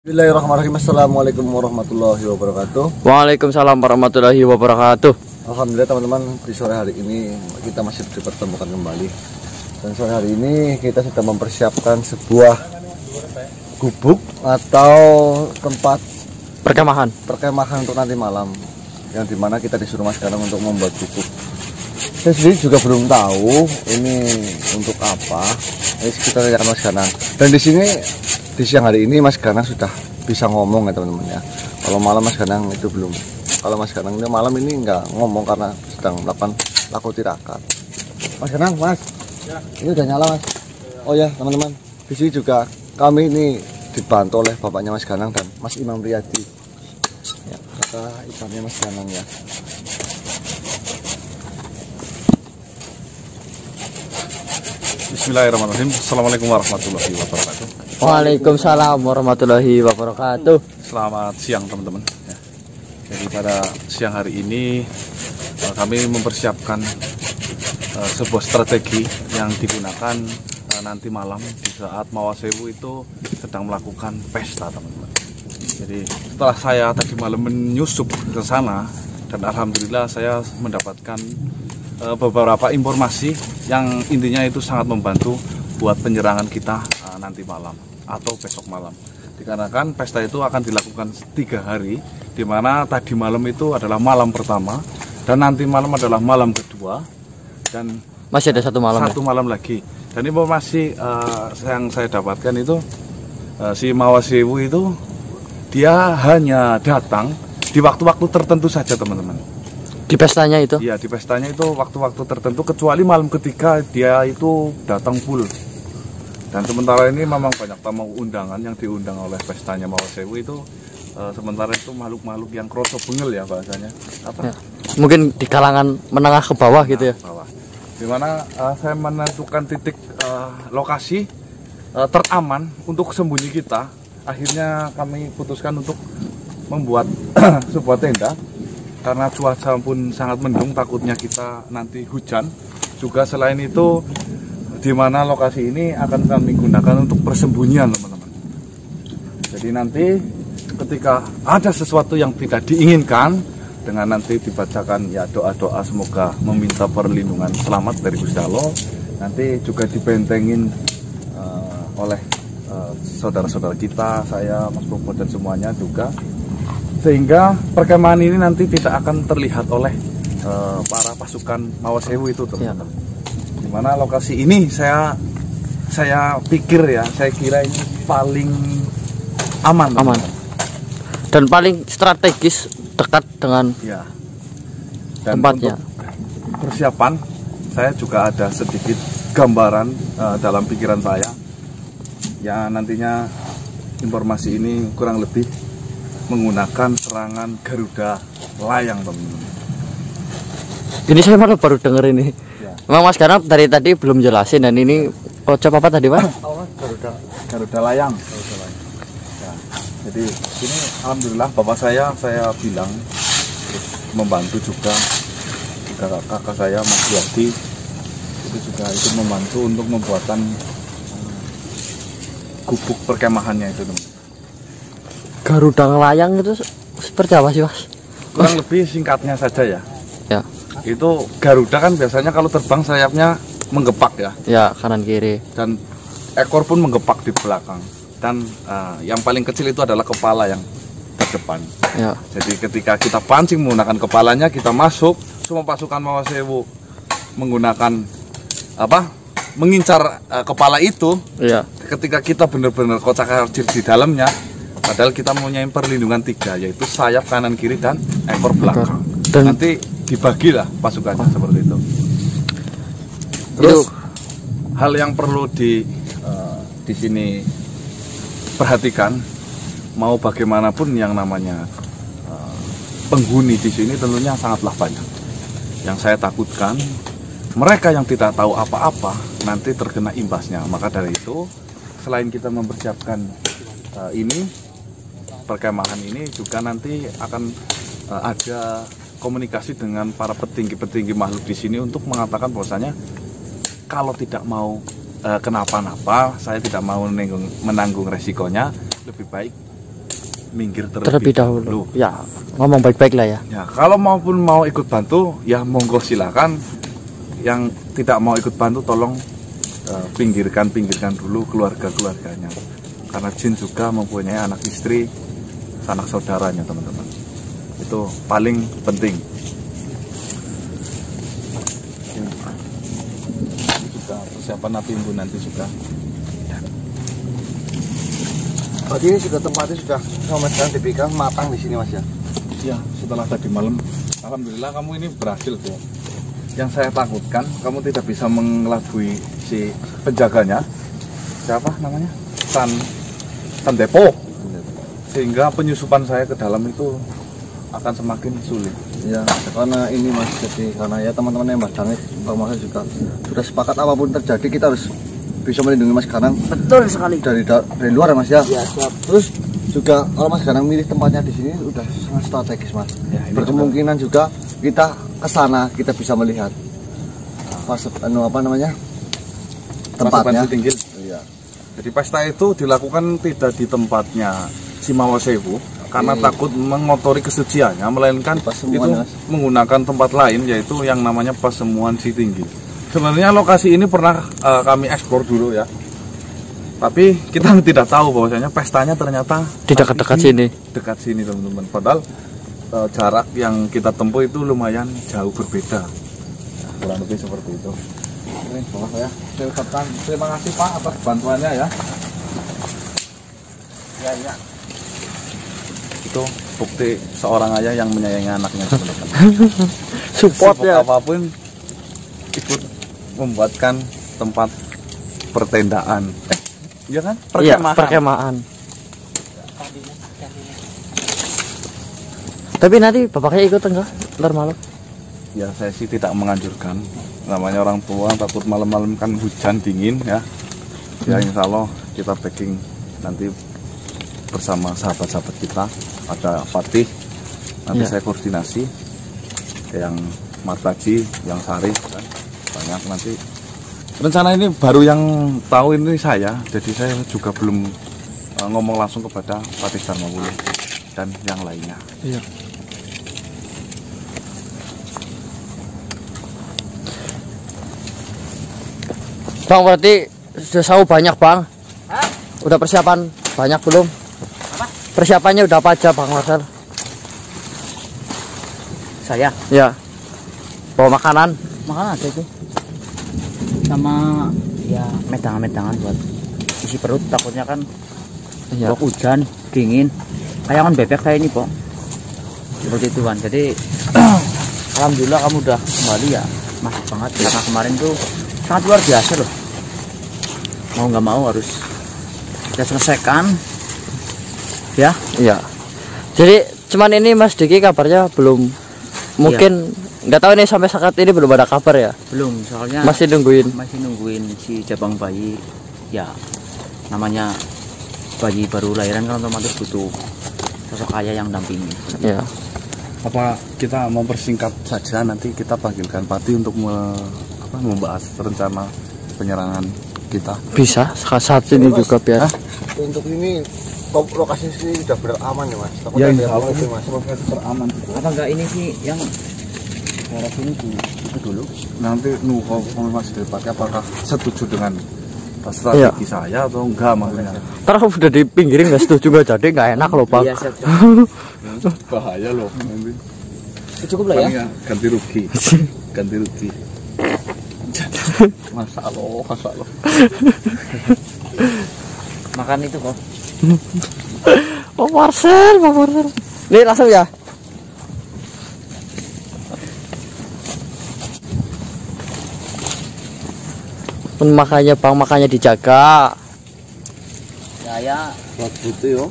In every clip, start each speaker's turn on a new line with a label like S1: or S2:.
S1: Bismillahirrahmanirrahim. Assalamualaikum warahmatullahi wabarakatuh.
S2: Waalaikumsalam warahmatullahi wabarakatuh.
S1: Alhamdulillah teman-teman, di sore hari ini kita masih dipertemukan kembali. Dan sore hari ini kita sedang mempersiapkan sebuah gubuk atau tempat perkemahan untuk nanti malam, yang dimana kita disuruh Mas Ganang untuk membuat gubuk. Saya sendiri juga belum tahu ini untuk apa. Ini kita tanyakan Mas Ganang. Dan di sini di siang hari ini Mas Ganang sudah bisa ngomong ya teman-teman ya. Kalau malam Mas Ganang itu belum. Kalau Mas Ganang ini malam ini nggak ngomong karena sedang melakukan laku tirakat. Mas Ganang, Mas. Ya. Ini udah nyala Mas. Oh ya teman-teman. Di sini juga kami ini dibantu oleh bapaknya Mas Ganang dan Mas Imam Riyadi. Ya, kata ikannya Mas Ganang ya.
S3: Bismillahirrahmanirrahim. Assalamualaikum warahmatullahi wabarakatuh.
S2: Waalaikumsalam warahmatullahi wabarakatuh.
S3: Selamat siang teman-teman. Jadi pada siang hari ini kami mempersiapkan sebuah strategi yang digunakan nanti malam di saat Mawasewu itu sedang melakukan pesta teman-teman. Jadi setelah saya tadi malam menyusup ke sana dan alhamdulillah saya mendapatkan beberapa informasi yang intinya itu sangat membantu buat penyerangan kita nanti malam atau besok malam. Dikarenakan pesta itu akan dilakukan 3 hari, di mana tadi malam itu adalah malam pertama dan nanti malam adalah malam kedua dan
S2: masih ada satu malam
S3: lagi. Dan informasi yang saya dapatkan itu si Mawasewu itu dia hanya datang di waktu-waktu tertentu saja teman-teman.
S2: Di pestanya itu?
S3: Iya, di pestanya itu waktu-waktu tertentu, kecuali malam ketiga dia itu datang full. Dan sementara ini memang banyak tamu undangan yang diundang oleh pestanya Mawasewu itu. Sementara itu makhluk-makhluk yang kroso bengel ya bahasanya. Apa?
S2: Ya. Mungkin di kalangan menengah ke bawah gitu ya?
S3: Bawah. Dimana saya menentukan titik lokasi teraman untuk sembunyi kita. Akhirnya kami putuskan untuk membuat sebuah tenda. Karena cuaca pun sangat mendung, takutnya kita nanti hujan. Juga selain itu, di mana lokasi ini akan kami gunakan untuk persembunyian teman-teman. Jadi nanti ketika ada sesuatu yang tidak diinginkan, dengan nanti dibacakan ya doa-doa semoga meminta perlindungan selamat dari Gusti Allah, nanti juga dibentengin oleh saudara-saudara kita, saya, Mas Bobo dan semuanya juga. Sehingga perkemahan ini nanti tidak akan terlihat oleh para pasukan Mawasewu itu teman-teman. Dimana lokasi ini saya pikir ya, saya kira ini paling aman.
S2: Dan paling strategis dekat dengan
S3: ya. Dan
S2: tempatnya.
S3: Untuk persiapan saya juga ada sedikit gambaran dalam pikiran saya. Ya nantinya informasi ini kurang lebih menggunakan serangan Garuda layang teman-teman.
S2: Ini saya malah baru denger ini.
S3: Ya.
S2: Memang Mas Ganang dari tadi belum jelasin dan ini kocok apa tadi Pak?
S3: Garuda layang. Ya. Jadi ini alhamdulillah bapak saya bilang terus membantu juga kakak saya Mas Yadi itu juga ikut membantu untuk membuatan gubuk perkemahannya itu teman.
S2: Garuda layang itu seperti apa sih Mas?
S3: Kurang lebih singkatnya saja ya.
S2: Ya.
S3: Itu Garuda kan biasanya kalau terbang sayapnya menggepak ya.
S2: Ya, kanan kiri.
S3: Dan ekor pun menggepak di belakang. Dan yang paling kecil itu adalah kepala yang terdepan.
S2: Ya.
S3: Jadi ketika kita pancing menggunakan kepalanya, kita masuk, semua pasukan Mawasewu menggunakan mengincar kepala itu.
S2: Ya.
S3: Ketika kita benar-benar kocak-kacir di dalamnya, padahal kita mempunyai perlindungan 3, yaitu sayap kanan kiri dan ekor belakang. Dan nanti dibagilah pasukannya seperti itu. Terus hal yang perlu di sini perhatikan, mau bagaimanapun yang namanya penghuni di sini tentunya sangatlah banyak. Yang saya takutkan mereka yang tidak tahu apa-apa nanti terkena imbasnya. Maka dari itu selain kita mempersiapkan perkemahan ini juga nanti akan ada komunikasi dengan para petinggi-petinggi makhluk di sini untuk mengatakan bahwasanya kalau tidak mau kenapa-napa, saya tidak mau menanggung resikonya, lebih baik minggir
S2: terlebih dahulu. Ya, ngomong baik-baik lah ya.
S3: Ya, kalau maupun mau ikut bantu, ya monggo silakan. Yang tidak mau ikut bantu, tolong pinggirkan dulu keluarganya. Karena jin juga mempunyai anak istri, sanak saudaranya teman-teman. Itu paling penting. Ini juga persiapan api unggun nanti juga.
S1: Berarti ini sudah tempatnya sudah sama sekarang dipikir matang di sini Mas ya?
S3: Ya, setelah tadi malam, alhamdulillah kamu ini berhasil tuh. Yang saya takutkan, kamu tidak bisa mengelabui si penjaganya. Siapa namanya? Tan Depo. Sehingga penyusupan saya ke dalam itu akan semakin sulit.
S1: Ya, karena ini Mas, jadi karena ya teman-teman yang Mas Dangit, Mas juga sudah sepakat apapun terjadi kita harus bisa melindungi Mas Ganang.
S2: Betul sekali.
S1: Dari luar ya Mas ya.
S2: Ya, siap.
S1: Terus juga kalau Mas Ganang milih tempatnya di sini udah sangat strategis Mas.
S3: Ya,
S1: berkemungkinan juga kita ke sana kita bisa melihat tempatnya.
S3: Iya. Jadi pesta itu dilakukan tidak di tempatnya Cimawa Sewu karena takut mengotori kesuciannya, melainkan itu menggunakan tempat lain yaitu yang namanya Pasemuan Si Tinggi. Sebenarnya lokasi ini pernah kami eksplor dulu ya. Tapi kita tidak tahu bahwasanya pestanya ternyata
S2: di dekat-dekat sini.
S3: Dekat sini teman-teman. Padahal jarak yang kita tempuh itu lumayan jauh berbeda. Nah, kurang lebih seperti itu. Ini saya ucapkan terima kasih Pak atas bantuannya ya. Ya. Itu bukti seorang ayah yang menyayangi anaknya teman-teman.
S2: Support ya.
S3: Apapun ikut membuatkan tempat pertendaan. Iya kan?
S2: Perkemahan. Tapi nanti bapaknya ikut enggak? Ntar malam.
S3: Ya saya sih tidak menganjurkan. Namanya orang tua takut malam-malam kan hujan dingin ya. Ya insya Allah kita packing nanti bersama sahabat-sahabat kita. Ada Fatih. Nanti saya koordinasi. Yang Martaji, yang Sarif kan. Banyak nanti. Rencana ini baru yang tahu ini saya. Jadi saya juga belum ngomong langsung kepada Fatih Darmawulu dan yang lainnya.
S2: Iya. Bang, berarti sudah tahu banyak Bang? Hah? Udah persiapan banyak belum? Apa? Persiapannya udah apa aja Bang Marcel?
S4: Saya?
S2: Ya. Bawa makanan?
S4: Makanan ada itu. Sama ya medangan-medangan buat isi perut, takutnya kan hujan, dingin. Kayangan bebek kayak ini Pok. Seperti itu kan. Jadi alhamdulillah kamu udah kembali ya. Masih banget karena kemarin tuh sangat luar biasa loh. Mau nggak mau harus kita selesaikan ya.
S2: Iya. Jadi cuman ini Mas Diki kabarnya belum, mungkin nggak tahu nih sampai saat ini belum ada kabar ya.
S4: Belum, soalnya
S2: masih nungguin
S4: si jabang bayi. Ya namanya bayi baru lahiran kan otomatis butuh sosok ayah yang dampingi.
S2: Ya.
S3: Apa kita mempersingkat saja, nanti kita panggilkan Pati untuk membahas rencana penyerangan kita.
S2: Bisa saat ini juga biar.
S1: Untuk ini lokasi sini sudah benar aman ya Mas.
S3: Ya insya Allah Mas. Teraman.
S4: Apa enggak ini sih yang daerah sini itu dulu?
S3: Nanti konfirmasi dari Pati apakah setuju dengan strategi saya atau enggak maksudnya.
S2: Terus udah di pinggirin nggak setuju nggak jadi nggak enak loh Pak.
S4: Iya, siap.
S3: Bahaya loh nanti.
S4: Cukup lah ya.
S3: Ganti rugi. Masa Allah.
S4: Makan itu kok.
S2: Oh Marcel. Nih langsung ya. Makanya Bang, makanya dijaga.
S4: Ya.
S1: Buat putih yo.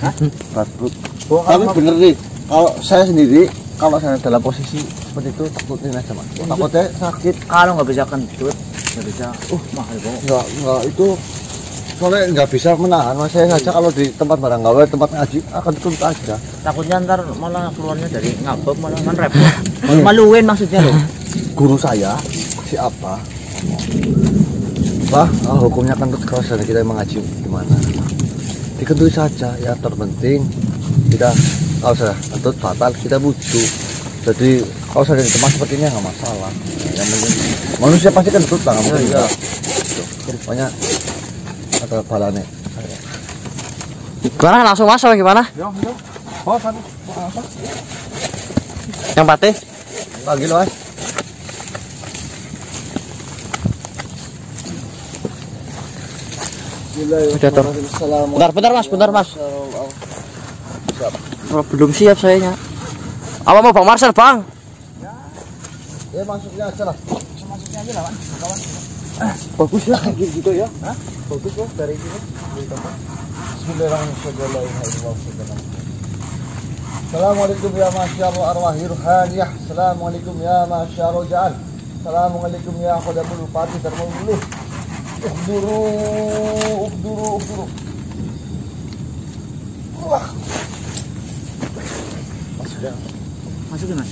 S1: Hah? Buat putih. Tapi bener nih, kalau saya sendiri, kalau saya dalam posisi seperti itu takutin aja Mas. Takutnya sakit.
S4: Kalau nggak bisa kentut, nggak bisa. Mahal kok.
S1: Enggak itu soalnya nggak bisa menahan Mas. Saya saja kalau di tempat barang gawe, tempat ngaji akan tuntut aja.
S4: Takutnya ntar malah keluarnya dari ngabek malah kan repot. Maluin maksudnya loh.
S1: Guru saya siapa? Hukumnya kan keras, dan kita mengaji gimana? dikentut saja ya, terpenting kita kalau sudah kentut fatal kita butuh. Jadi kalau sudah di tempat seperti ini nggak masalah. Yang penting manusia pasti kentut lah, nggak mungkin enggak. Pokoknya ada balanya.
S2: Gimana, langsung masuk gimana?
S3: Yo. Oh, satu. Apa?
S2: Yang patih?
S1: Panggil Mas.
S2: Udah tuh. Bentar mas. Oh, belum siap sayanya. Apa mau Bang Marcel Bang?
S1: Ya masuknya aja lah.
S4: Masuknya aja lah, kawan.
S1: Bagus ya gitu ya. Hah? Bagus loh dari sini. Bismillahirrahmanirrahim. Assalamualaikum ya masyarul arwahi ruhaniyah. Assalamualaikum ya masyarul ja'al. Assalamualaikum ya khadamul fatih darmul muluh. Uhduru. Wah.
S4: Masukin mas.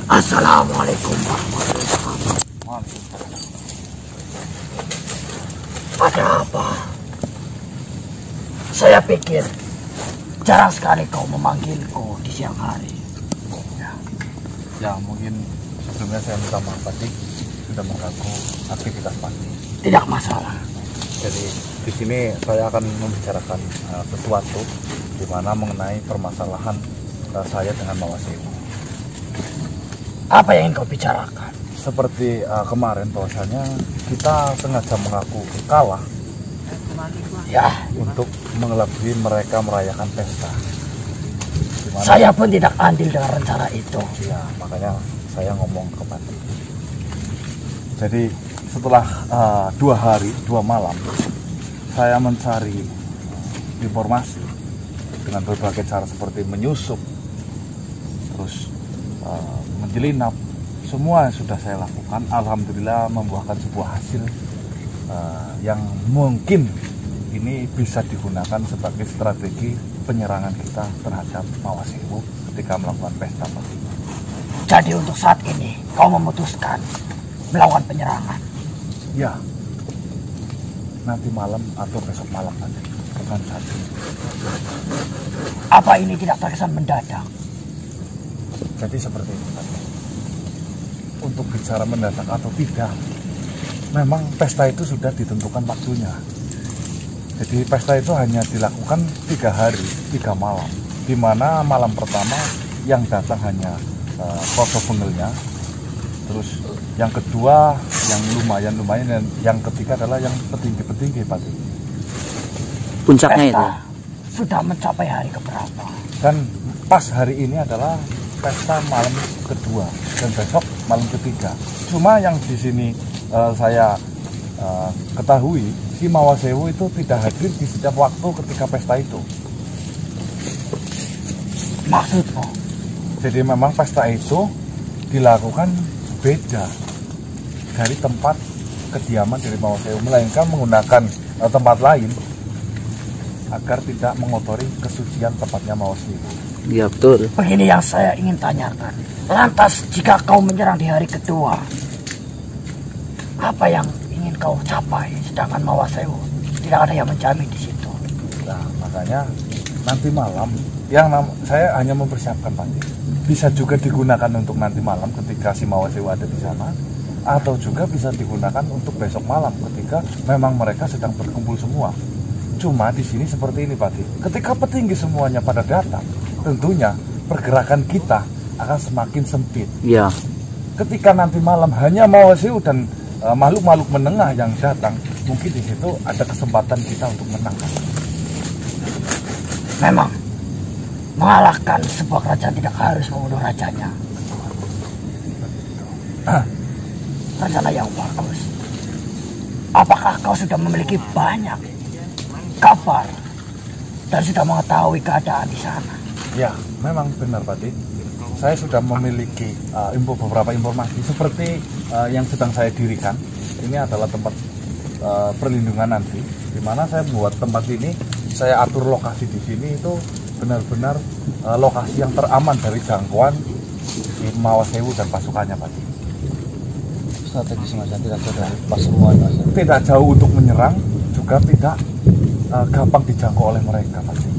S5: Assalamualaikum warahmatullahi wabarakatuh. Ada apa? Saya pikir jarang sekali kau memanggilku di siang hari.
S3: Ya mungkin sebelumnya saya minta maaf tadi sudah mengganggu aktivitas pagi.
S5: Tidak masalah.
S3: Jadi di sini saya akan membicarakan sesuatu di mana mengenai permasalahan saya dengan Mawaseu.
S5: Apa yang ingin kau bicarakan?
S3: Seperti kemarin bahwasanya kita sengaja mengaku kalah
S5: Ya,
S3: untuk mengelabui mereka merayakan pesta. Dimana,
S5: saya pun tidak andil dengan rencana itu.
S3: ya makanya saya ngomong ke Pati. Jadi setelah 2 hari 2 malam saya mencari informasi dengan berbagai cara seperti menyusup, terus menjelinap, semua sudah saya lakukan. Alhamdulillah membuahkan sebuah hasil yang mungkin ini bisa digunakan sebagai strategi penyerangan kita terhadap Mawaseu ketika melakukan pesta pagi.
S5: Jadi untuk saat ini kau memutuskan melakukan penyerangan.
S3: Ya, nanti malam atau besok malam nanti bukan satu.
S5: Apa ini tidak terkesan mendadak?
S3: Jadi seperti itu tadi. Untuk bicara mendadak atau tidak, memang pesta itu sudah ditentukan waktunya. Jadi pesta itu hanya dilakukan 3 hari 3 malam, di mana malam pertama yang datang hanya koso bengelnya, terus yang kedua yang lumayan, dan yang ketiga adalah yang petinggi Pak.
S2: Puncaknya itu.
S5: Pesta sudah mencapai hari keberapa?
S3: Dan pas hari ini adalah pesta malam kedua dan besok malam ketiga. Cuma yang di sini saya ketahui, si Mawaseu itu tidak hadir di setiap waktu ketika pesta itu.
S5: Maksudmu?
S3: Jadi memang pesta itu dilakukan beda dari tempat kediaman dari Mawaseu, melainkan menggunakan tempat lain agar tidak mengotori kesucian tempatnya Mawaseu.
S2: Iya betul.
S5: Begini yang saya ingin tanyakan. Lantas jika kau menyerang di hari kedua, apa yang ingin kau capai? Sedangkan Mawaseu tidak ada yang menjamin di situ.
S3: Nah, makanya nanti malam saya hanya mempersiapkan Pak. Bisa juga digunakan untuk nanti malam ketika si Mawaseu ada di sana, atau juga bisa digunakan untuk besok malam ketika memang mereka sedang berkumpul semua. Cuma di sini seperti ini Pak. Ketika petinggi semuanya pada datang, tentunya pergerakan kita akan semakin sempit.
S2: Iya.
S3: Ketika nanti malam hanya Mawaseu dan makhluk-makhluk menengah yang datang, mungkin di situ ada kesempatan kita untuk menang.
S5: Memang mengalahkan sebuah kerajaan tidak harus membunuh rajanya. Rencana yang bagus. Apakah kau sudah memiliki banyak kabar dan sudah mengetahui keadaan di sana?
S3: Ya, memang benar Pak. Saya sudah memiliki beberapa informasi seperti yang sedang saya dirikan. Ini adalah tempat perlindungan nanti, di mana saya buat tempat ini, saya atur lokasi di sini itu benar-benar lokasi yang teraman dari jangkauan si Mawaseu dan pasukannya Pak.
S1: Strategis Mas, tidak jauh dari pas semua Mas.
S3: Tidak jauh untuk menyerang, juga tidak gampang dijangkau oleh mereka, Patih.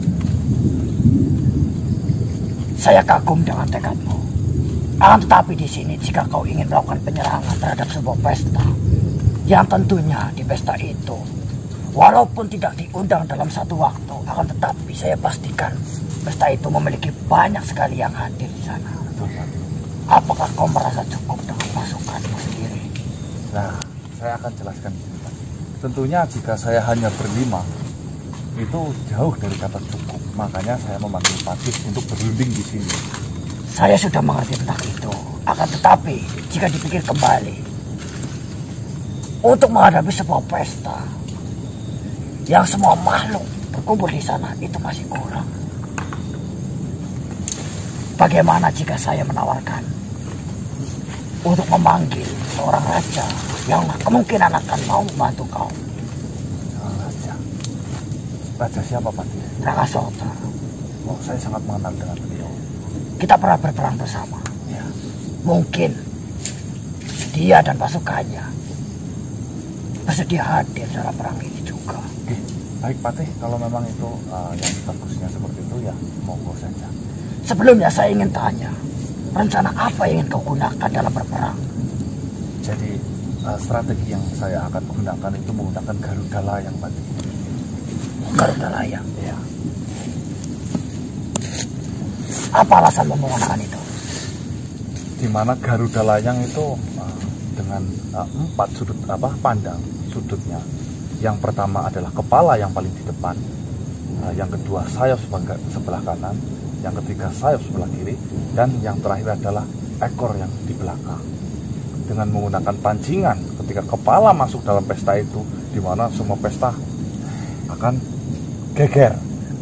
S5: Saya kagum dengan tekadmu. Tetapi di sini jika kau ingin melakukan penyerangan terhadap sebuah pesta, yang tentunya di pesta itu, walaupun tidak diundang dalam satu waktu, akan tetapi saya pastikan pesta itu memiliki banyak sekali yang hadir di sana.
S3: Betul, Patih.
S5: Apakah kau merasa cukup dengan pasukanmu sendiri?
S3: Nah, saya akan jelaskan ini, Patih. Tentunya jika saya hanya berlima, itu jauh dari kata cukup. Makanya saya memanggil Patih untuk berunding di sini.
S5: Saya sudah mengerti tentang itu. Akan tetapi, jika dipikir kembali, untuk menghadapi sebuah pesta yang semua makhluk berkumpul di sana, itu masih kurang. Bagaimana jika saya menawarkan untuk memanggil seorang raja yang kemungkinan akan mau membantu kau?
S3: Raja? Raja siapa, Patih?
S5: Raka Sota.
S3: Oh, saya sangat mengenal dengan beliau.
S5: Kita pernah berperang bersama.
S3: Ya.
S5: Mungkin dia dan pasukannya bersedia hadir dalam perang ini juga.
S3: Oke, baik Patih. Kalau memang itu yang bagusnya seperti itu, ya monggo saja.
S5: Sebelumnya saya ingin tanya, rencana apa yang ingin kau gunakan dalam berperang?
S3: Jadi strategi yang saya akan gunakan itu menggunakan Garuda Layang, Patih.
S5: Garuda Layang.
S3: Ya.
S5: Apa alasan menggunakan itu?
S3: Di mana Garuda Layang itu dengan 4 sudut pandang sudutnya. Yang pertama adalah kepala yang paling di depan, yang kedua sayap sebelah kanan, yang ketiga sayap sebelah kiri, dan yang terakhir adalah ekor yang di belakang. Dengan menggunakan pancingan ketika kepala masuk dalam pesta itu, di mana semua pesta akan geger.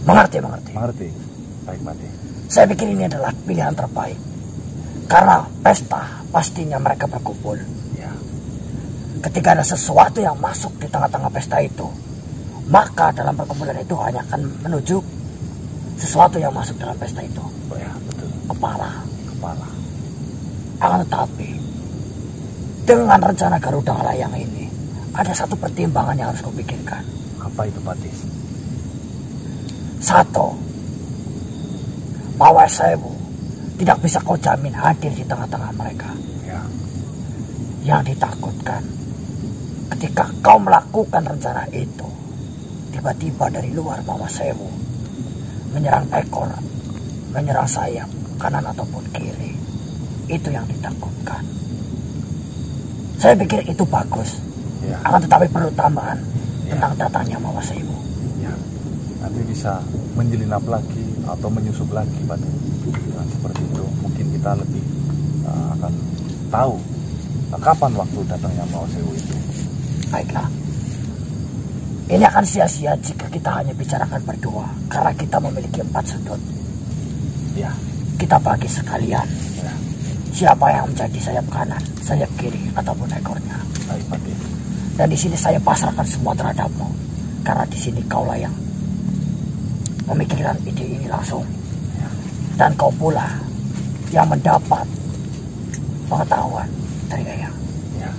S5: Mengerti.
S3: Mengerti? Baik, Patih.
S5: Saya pikir ini adalah pilihan terbaik. Karena pesta pastinya mereka berkumpul.
S3: Ya.
S5: Ketika ada sesuatu yang masuk di tengah-tengah pesta itu, maka dalam perkumpulan itu hanya akan menuju sesuatu yang masuk dalam pesta itu.
S3: Oh ya, betul.
S5: Kepala.
S3: Kepala.
S5: Tetapi dengan rencana Garuda Layang ini, ada satu pertimbangan yang harus kau pikirkan.
S3: Apa itu, Patih?
S5: Satu, Pawai Sewu tidak bisa kau jamin hadir di tengah-tengah mereka.
S3: Ya.
S5: Yang ditakutkan, ketika kau melakukan rencana itu, tiba-tiba dari luar Pawai Sewu menyerang ekor, menyerang sayap, kanan ataupun kiri. Itu yang ditakutkan. Saya pikir itu bagus.
S3: Ya.
S5: Akan tetapi perlu tambahan
S3: Ya.
S5: tentang datangnya Pawai Sewu.
S3: Ya. Nanti bisa menyelinap lagi atau menyusup lagi, Patih. Dengan seperti itu mungkin kita lebih akan tahu kapan waktu datangnya Pawai Sewu itu.
S5: Baiklah. Ini akan sia-sia jika kita hanya bicarakan berdua, karena kita memiliki 4 sudut.
S3: Ya.
S5: Kita bagi sekalian.
S3: Ya.
S5: Siapa yang menjadi sayap kanan, sayap kiri, ataupun ekornya.
S3: Baik, Patih.
S5: Dan di sini saya pasrahkan semua terhadapmu, karena di sini kaulah yang memikirkan ide ini langsung.
S3: Ya.
S5: Dan kau pula yang mendapat pengetahuan dari Eyang.
S3: Ya.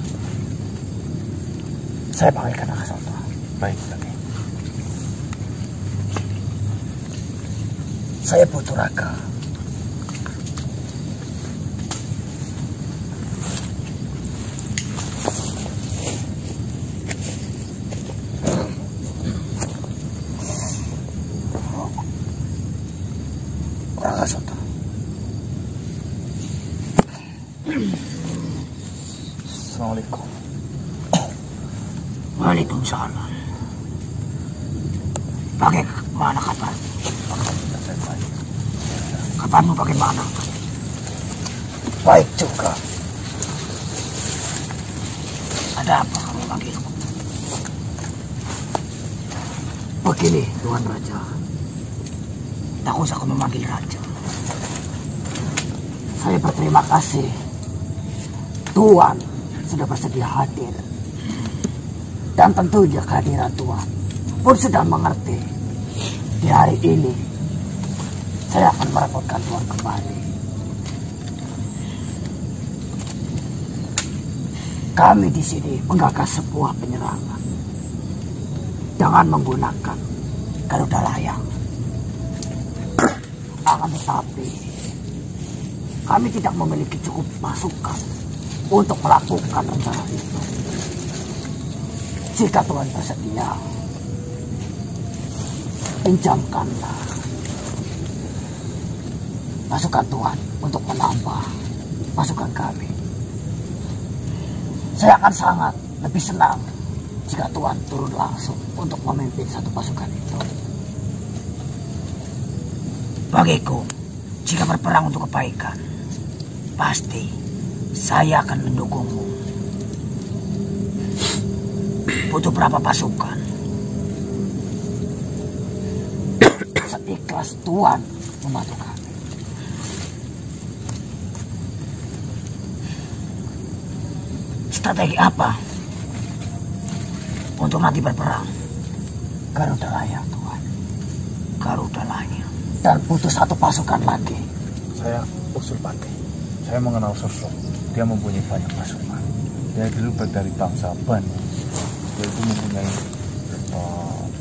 S5: Saya panggilkan Raka Sota.
S3: Baik, Patih.
S5: Saya butuh Raka. Raka Sota.
S3: Assalamualaikum.
S5: Waalaikumsalam. Bagaimana kabar?
S3: Alhamdulillah saya baik.
S5: Kabarmu bagaimana? Baik juga. Ada apa kamu panggilku? Begini, Tuan Raja. Tak usah kau memanggil Raja. Saya berterima kasih. Tuan sudah bersedia hadir. Dan tentunya kehadiran Tuan pun sudah mengerti. Di hari ini, saya akan merepotkan Tuan kembali. Kami di sini menggagas sebuah penyerangan dengan menggunakan Garuda Layang. Akan tetapi kami tidak memiliki cukup pasukan untuk melakukan rencana itu. Jika Tuhan bersedia, pinjamkanlah pasukan Tuhan untuk menambah pasukan kami. Saya akan sangat lebih senang jika Tuhan turun langsung untuk memimpin satu pasukan itu. Bagiku, jika berperang untuk kebaikan, pasti saya akan mendukungmu. Butuh berapa pasukan? Seikhlas Tuhan membantu kami. Strategi apa untuk nanti berperang? Garuda Layang, Tuhan. Garuda Layang. Dan butuh satu pasukan lagi.
S3: Saya Usulpati. Saya mengenal sosok. Dia mempunyai banyak pasukan. Dia dulu dari bangsa Bani. Dia itu mempunyai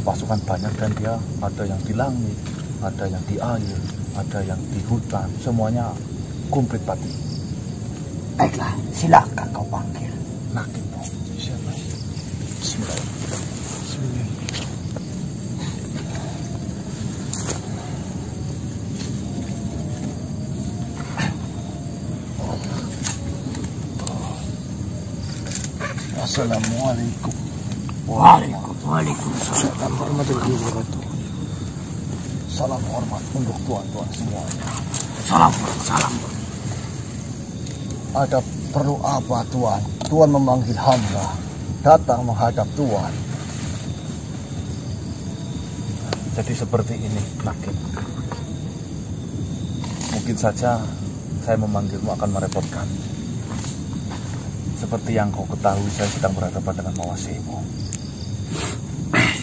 S3: pasukan banyak dan dia ada yang di langit, ada yang di air, ada yang di hutan. Semuanya komplit Pati.
S5: Baiklah, silakan kau panggil.
S3: Nakin mau. Siapa? Bismillah. Bismillah.
S1: Assalamualaikum.
S5: Waalaikumsalam warahmatullahi wabarakatuh.
S1: Salam hormat untuk tuan-tuan semuanya.
S5: Salam.
S1: Ada perlu apa Tuan? Tuan memanggil hamba datang menghadap Tuan.
S3: Jadi seperti ini, Nakin. Mungkin saja saya memanggilmu akan merepotkan. Seperti yang kau ketahui, saya sedang berhadapan dengan Mawasemu.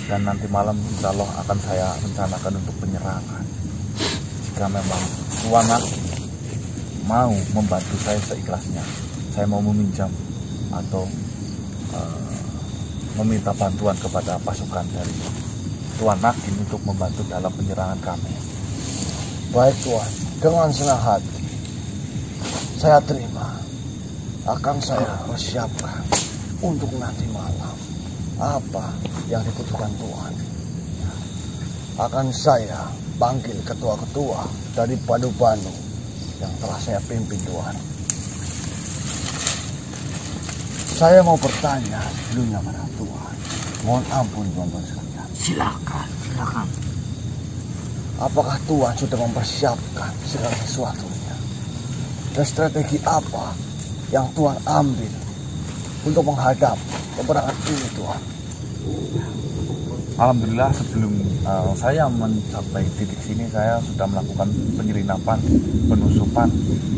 S3: Dan nanti malam insya Allah akan saya rencanakan untuk penyerangan. Jika memang Tuan Nakin mau membantu saya seikhlasnya, saya mau meminjam atau meminta bantuan kepada pasukan dari Tuan Nakin untuk membantu dalam penyerangan kami.
S1: Baik Tuan, dengan senang hati saya terima. Akan saya persiapkan untuk nanti malam apa yang dibutuhkan Tuan. Akan saya panggil ketua-ketua dari Padubanu yang telah saya pimpin Tuan. Saya mau bertanya sebelumnya pada Tuan. Mohon ampun tuan-tuan sekalian.
S5: Silakan.
S1: Apakah Tuan sudah mempersiapkan segala sesuatunya? Dan strategi apa yang Tuan ambil untuk menghadap peperangan ini Tuan?
S3: Alhamdulillah sebelum saya mencapai titik sini, saya sudah melakukan penyelinapan, penusupan,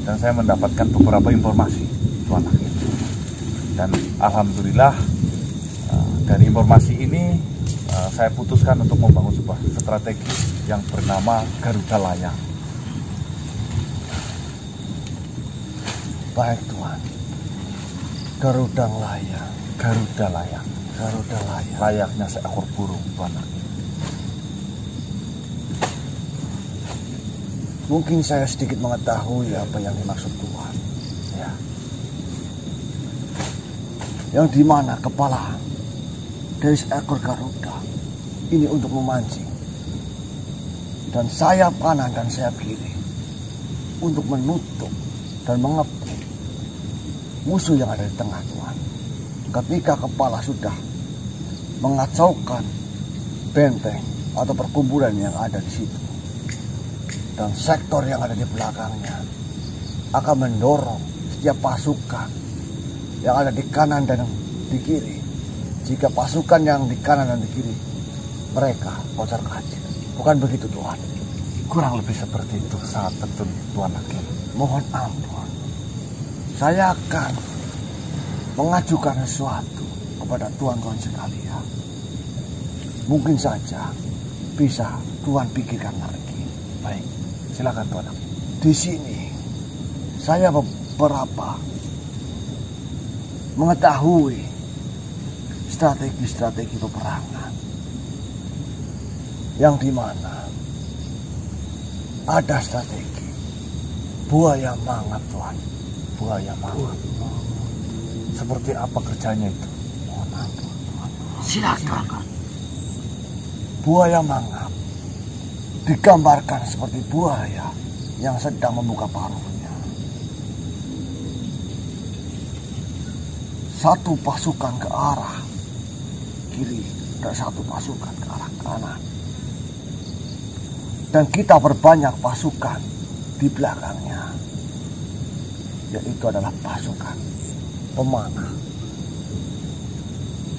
S3: dan saya mendapatkan beberapa informasi Tuan Nakin. Dan alhamdulillah dari informasi ini saya putuskan untuk membangun sebuah strategi yang bernama Garuda Layang.
S1: Baik Tuan. Garuda Layang.
S3: Garuda Layang.
S1: Garuda Layang.
S3: Layaknya seekor burung Tuan Nakin.
S1: Mungkin saya sedikit mengetahui apa yang dimaksud Tuan.
S3: Ya.
S1: Yang dimana kepala dari seekor Garuda ini untuk memancing. Dan sayap kanan dan sayap kiri untuk menutup dan mengepung musuh yang ada di tengah Tuan. Ketika kepala sudah mengacaukan benteng atau perkumpulan yang ada di situ, dan sektor yang ada di belakangnya akan mendorong setiap pasukan yang ada di kanan dan di kiri. Jika pasukan yang di kanan dan di kiri mereka kocar kacir. Bukan begitu Tuan?
S3: Kurang lebih seperti itu, sangat betul Tuan Nakin.
S1: Mohon ampun, saya akan mengajukan sesuatu kepada tuan-tuan sekalian. Mungkin saja bisa Tuan pikirkan lagi.
S3: Baik, silakan Tuan Nakin.
S1: Di sini saya beberapa mengetahui strategi-strategi peperangan. yang dimana ada strategi buaya mangap, Tuhan.
S3: Buaya mangap. Seperti apa kerjanya itu?
S5: Silakan.
S1: Buaya mangap digambarkan seperti buaya yang sedang membuka paruhnya. Satu pasukan ke arah kiri dan satu pasukan ke arah kanan. Dan kita berbanyak pasukan di belakangnya, yaitu adalah pasukan pemanah.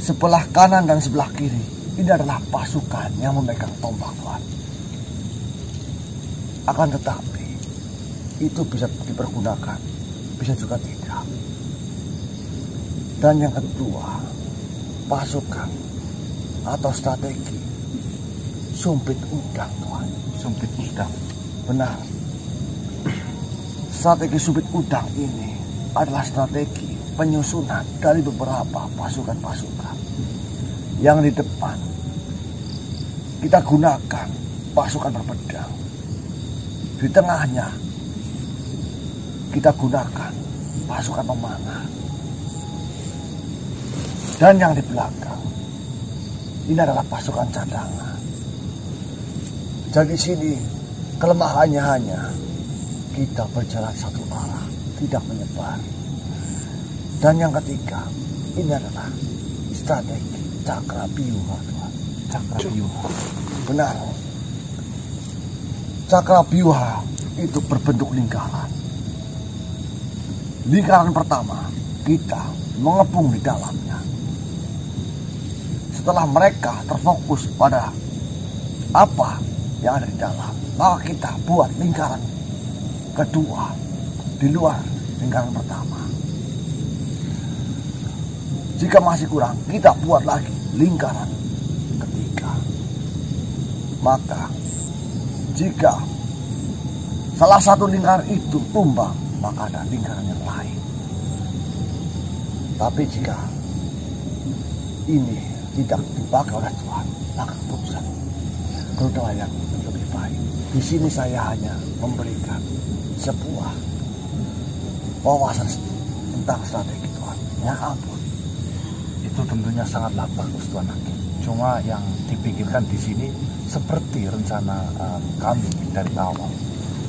S1: Sebelah kanan dan sebelah kiri ini adalah pasukan yang memegang tombak, Tuhan. Akan tetapi itu bisa dipergunakan, bisa juga tidak. Dan yang kedua, pasukan atau strategi sumpit udang, Tuhan.
S3: Sumpit udang.
S1: Benar. Strategi sumpit udang ini adalah strategi penyusunan dari beberapa pasukan-pasukan. Yang di depan kita gunakan pasukan berpedang. Di tengahnya kita gunakan pasukan pemanah. Dan yang di belakang ini adalah pasukan cadangan. Jadi sini kelemahannya hanya kita berjalan satu arah, tidak menyebar. Dan yang ketiga, ini adalah strategi Cakrabyuha, Tuhan.
S3: Cakrabyuha.
S1: Benar. Cakrabyuha itu berbentuk lingkaran. Lingkaran pertama, kita mengepung di dalamnya. Setelah mereka terfokus pada apa yang ada di dalam, maka kita buat lingkaran kedua di luar lingkaran pertama. Jika masih kurang, kita buat lagi lingkaran ketiga. Maka jika salah satu lingkaran itu tumbang, maka ada lingkaran yang lain. Tapi jika ini tidak dipakai oleh Tuhan, maka keputusan kedua yang lebih baik. Di sini saya hanya memberikan sebuah wawasan tentang strategi Tuhan. Ya ampun.
S3: Itu tentunya sangatlah bagus, Tuan Hakim. Cuma yang dipikirkan di sini seperti rencana kami dari awal.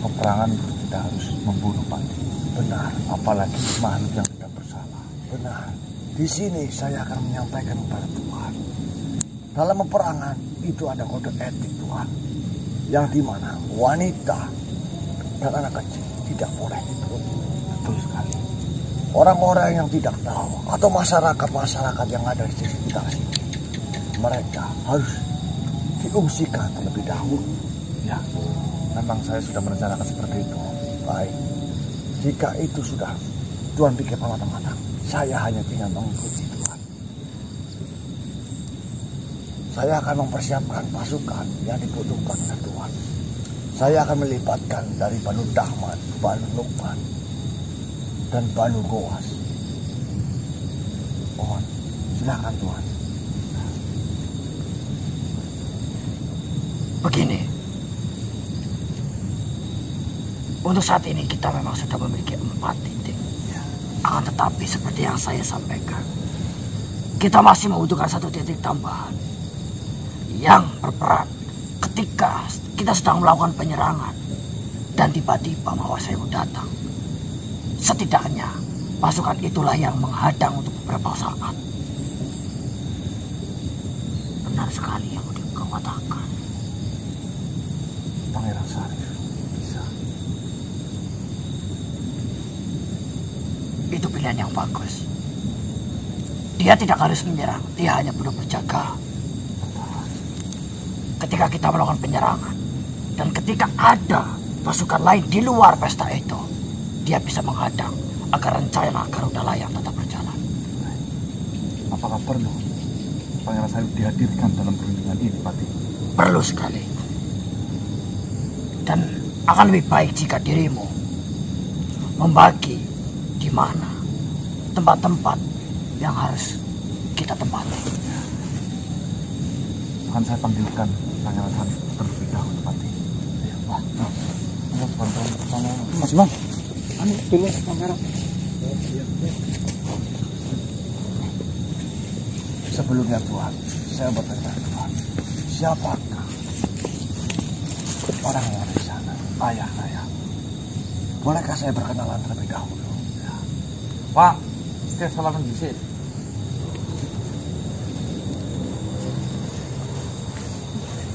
S3: Peperangan itu tidak harus membunuh Pati.
S1: Benar.
S3: Apalagi makhluk yang tidak bersalah.
S1: Benar. Di sini saya akan menyampaikan kepada Tuhan. Dalam peperangan itu ada kode etik, Tuhan. Yang dimana wanita dan anak kecil tidak boleh dibunuh.
S3: Betul sekali.
S1: Orang-orang yang tidak tahu atau masyarakat-masyarakat yang ada di sekitar sini, mereka harus diungsikan terlebih dahulu.
S3: Ya, memang saya sudah merencanakan seperti itu.
S1: Baik, jika itu sudah Tuhan pikir matang-matang, saya hanya tinggal mengikuti Tuhan. Saya akan mempersiapkan pasukan yang dibutuhkan oleh Tuhan. Saya akan melibatkan dari Banu Dahman, Banu Lukman, dan Banu Goas. Mohon, silakan Tuhan.
S5: Begini, untuk saat ini kita memang sudah memiliki 4 titik. Akan tetapi seperti yang saya sampaikan, kita masih membutuhkan 1 titik tambahan yang berperan ketika kita sedang melakukan penyerangan dan tiba-tiba Mawasewu datang. Setidaknya pasukan itulah yang menghadang untuk beberapa saat. Benar sekali yang kau katakan.
S3: Pangeran Syarif bisa.
S5: Itu pilihan yang bagus. Dia tidak harus menyerang, dia hanya perlu berjaga. Ketika kita melakukan penyerangan dan ketika ada pasukan lain di luar pesta itu, dia bisa menghadang agar rencana Garuda Layang tetap berjalan.
S3: Apakah perlu Pangeran Syarif dihadirkan dalam perundingan ini, Pati?
S5: Perlu sekali. Dan akan lebih baik jika dirimu membagi di mana tempat-tempat yang harus kita tempati.
S3: Akan saya panggilkan Pangeran Sarif terlebih dahulu, Pati.
S4: Ya, Pak. Mas Bang. Anu dulu kamera.
S5: Sebelumnya Tuhan, saya bertanya Tuhan, siapakah orang yang ada di sana? Ayah saya. Bolehkah saya berkenalan terlebih dahulu?
S3: Ya. Pak, saya salaman disini.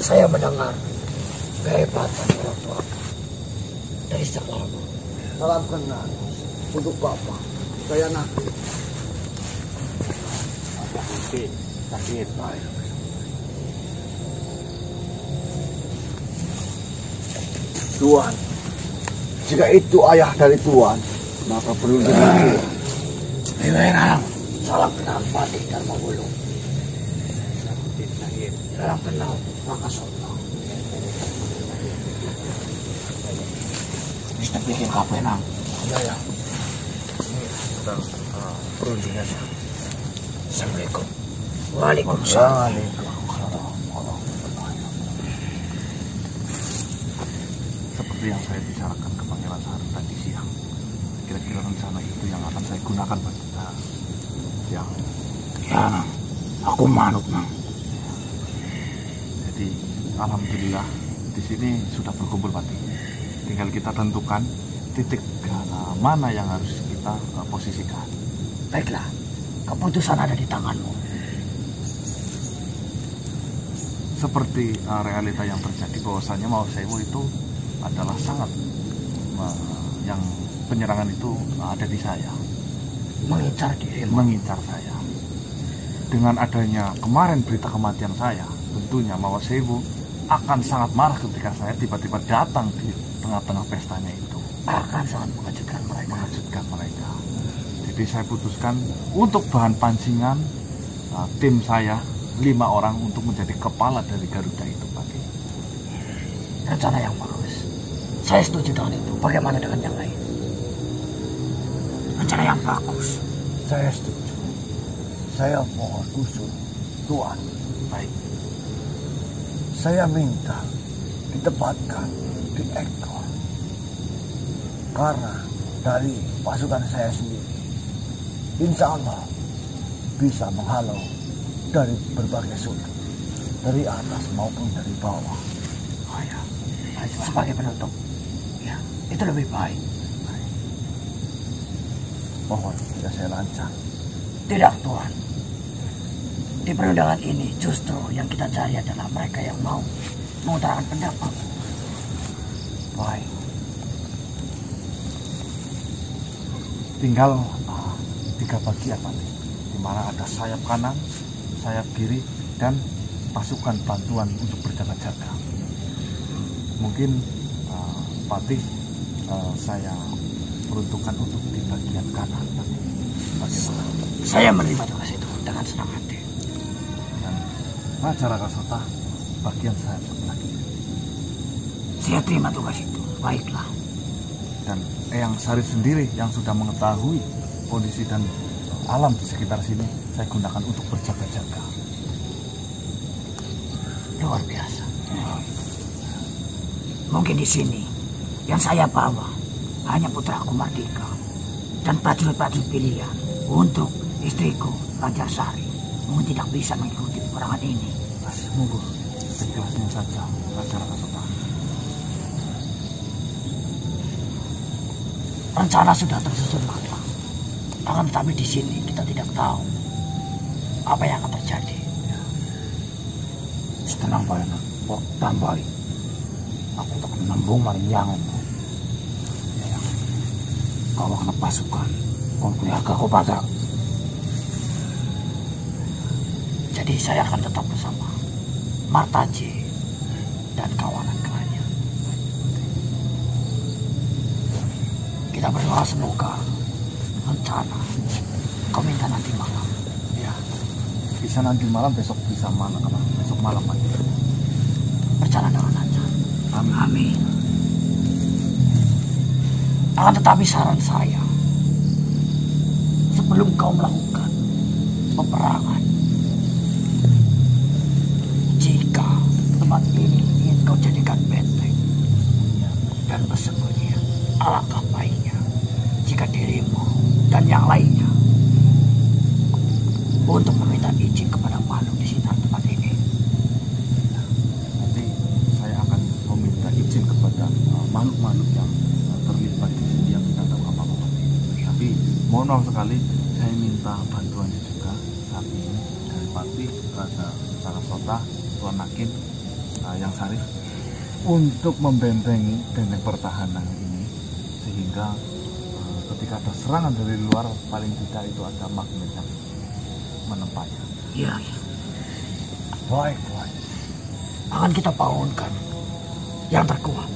S5: Saya mendengar kehebatan orang tua dari sejak lama.
S1: Salam kenal untuk Bapak. Saya Nabi.
S3: Sakit.
S1: Tuan, jika itu ayah dari Tuan, maka perlu dibantu.
S5: Memang salam kenal Patih Dharma Wulu. Salam kenal Makasono. Bisa bikin kafe nang.
S1: Ya.
S3: Sedang perundingannya.
S5: Assalamualaikum. Waalaikumsalam.
S3: Seperti yang saya bicarakan ke Pangeran Sarif tadi siang. Kira-kira rencana itu yang akan saya gunakan buat kita. Ya,
S5: Ya, aku manut nang.
S3: jadi alhamdulillah di sini sudah berkumpul, Pati. Tinggal kita tentukan titik mana yang harus kita posisikan.
S5: Baiklah, keputusan ada di tanganmu.
S3: Seperti realita yang terjadi bahwasanya Mawasewu itu adalah sangat yang penyerangan itu ada di saya,
S5: Mengincar dirimu.
S3: mengincar saya. Dengan adanya kemarin berita kematian saya, tentunya Mawasewu akan sangat marah ketika saya tiba-tiba datang di tengah-tengah pestanya itu.
S5: Akan sangat mengejutkan mereka.
S3: Mengejutkan mereka. Jadi saya putuskan untuk bahan pancingan tim saya 5 orang untuk menjadi kepala dari Garuda itu, Pak.
S5: Rencana yang bagus. Saya setuju dengan itu. Bagaimana dengan yang lain? Rencana yang bagus.
S1: Saya setuju. Saya mohon usul, Tuan.
S3: Baik.
S1: Saya minta ditempatkan di ekor. Karena dari pasukan saya sendiri, insya Allah bisa menghalau dari berbagai sudut, dari atas maupun dari bawah.
S5: Oh ya, sebagai penutup. Ya, itu lebih baik.
S1: Mohon jika saya lancar.
S5: Tidak, Tuhan. Di perundangan ini justru yang kita cari adalah mereka yang mau mengutarakan pendapat.
S1: Baik.
S3: Tinggal 3 bagian, Pak. Di mana ada sayap kanan, sayap kiri, dan pasukan bantuan untuk berjaga-jaga. Mungkin Patih saya peruntukkan untuk di bagian kanan. Bagaimana?
S5: Saya menerima tugas itu dengan senang hati.
S3: Dan Raja Rakasota bagian sayap sebelah kiri.
S5: Saya terima tugas itu. Baiklah.
S3: Dan Eyang Sarif sendiri yang sudah mengetahui kondisi dan alam di sekitar sini, saya gunakan untuk berjaga-jaga.
S5: Luar biasa. Mungkin di sini yang saya bawa hanya putraku Mardika dan prajurit-prajurit pilihan untuk istriku Raja Sari. Mungkin tidak bisa mengikuti peperangan ini.
S3: Semoga ikhlasnya saja Raja Rakasota.
S5: Rencana sudah tersusun matang. Akan tetapi di sini kita tidak tahu apa yang akan terjadi.
S4: Tenang bae nak. Kok tambahi. Aku tak nembung mariang. Ya. Kau kena pasukan. Kau keluarga kau pada.
S5: Jadi saya akan tetap bersama Martaji dan kawanan-kawannya. Kita berdoa semoga rencana kau minta nanti malam.
S3: Ya, bisa nanti malam, besok bisa malam, besok malam aja.
S5: Berjalan dengan lancar.
S3: Amin.
S5: Amin. Akan tetapi saran saya, sebelum kau melakukan peperangan, jika tempat ini ingin kau jadikan benteng dan bersembunyi. Alangkah baiknya jika dirimu dan yang lainnya untuk meminta izin kepada makhluk di sekitar tempat ini.
S3: Nanti saya akan meminta izin kepada makhluk-makhluk yang terlibat di sini yang tidak tahu apa-apa. Tapi mohon maaf sekali, saya minta bantuannya juga saat ini dari Pati kepada Sarasota, Tuan Nakin, yang Sarif untuk membentengi benteng pertahanan ini sehingga ketika ada serangan dari luar paling tidak itu ada magnet yang menempatnya.
S5: Iya. Baik. Akan kita bangunkan yang terkuat.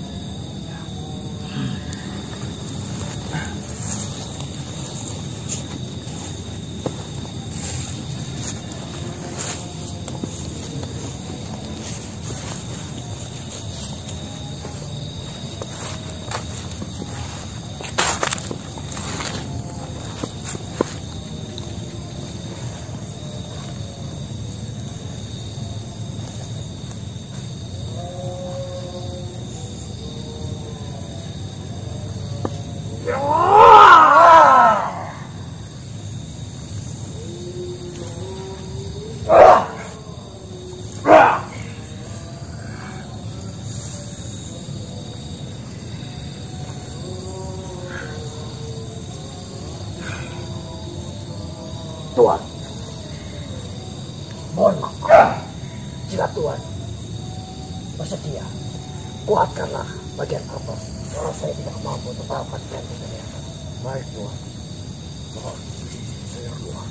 S5: Tuan, mohon maaf jika Tuan bersedia, kuatkanlah bagian atas kalau saya tidak mampu tetapkan benteng dari atas. Baik Tuan, mohon saya keluar.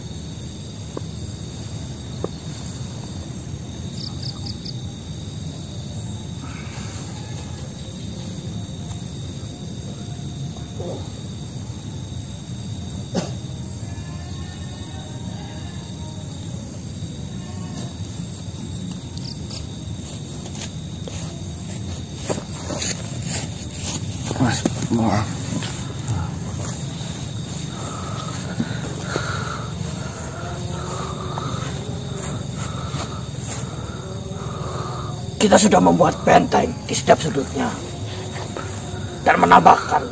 S1: Mas, maaf.
S5: Kita sudah membuat benteng di setiap sudutnya dan menambahkan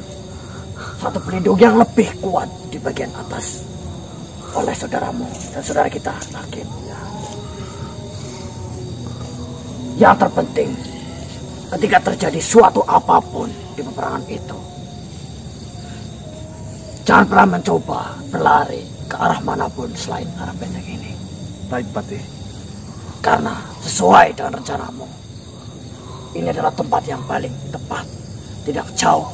S5: satu pelindung yang lebih kuat di bagian atas oleh saudaramu dan saudara kita Nakin. Yang terpenting ketika terjadi suatu apapun di peperangan itu, jangan pernah mencoba berlari ke arah manapun selain arah benteng ini.
S3: Baik Pati.
S5: Karena sesuai dengan rencanamu, ini adalah tempat yang paling tepat, tidak jauh,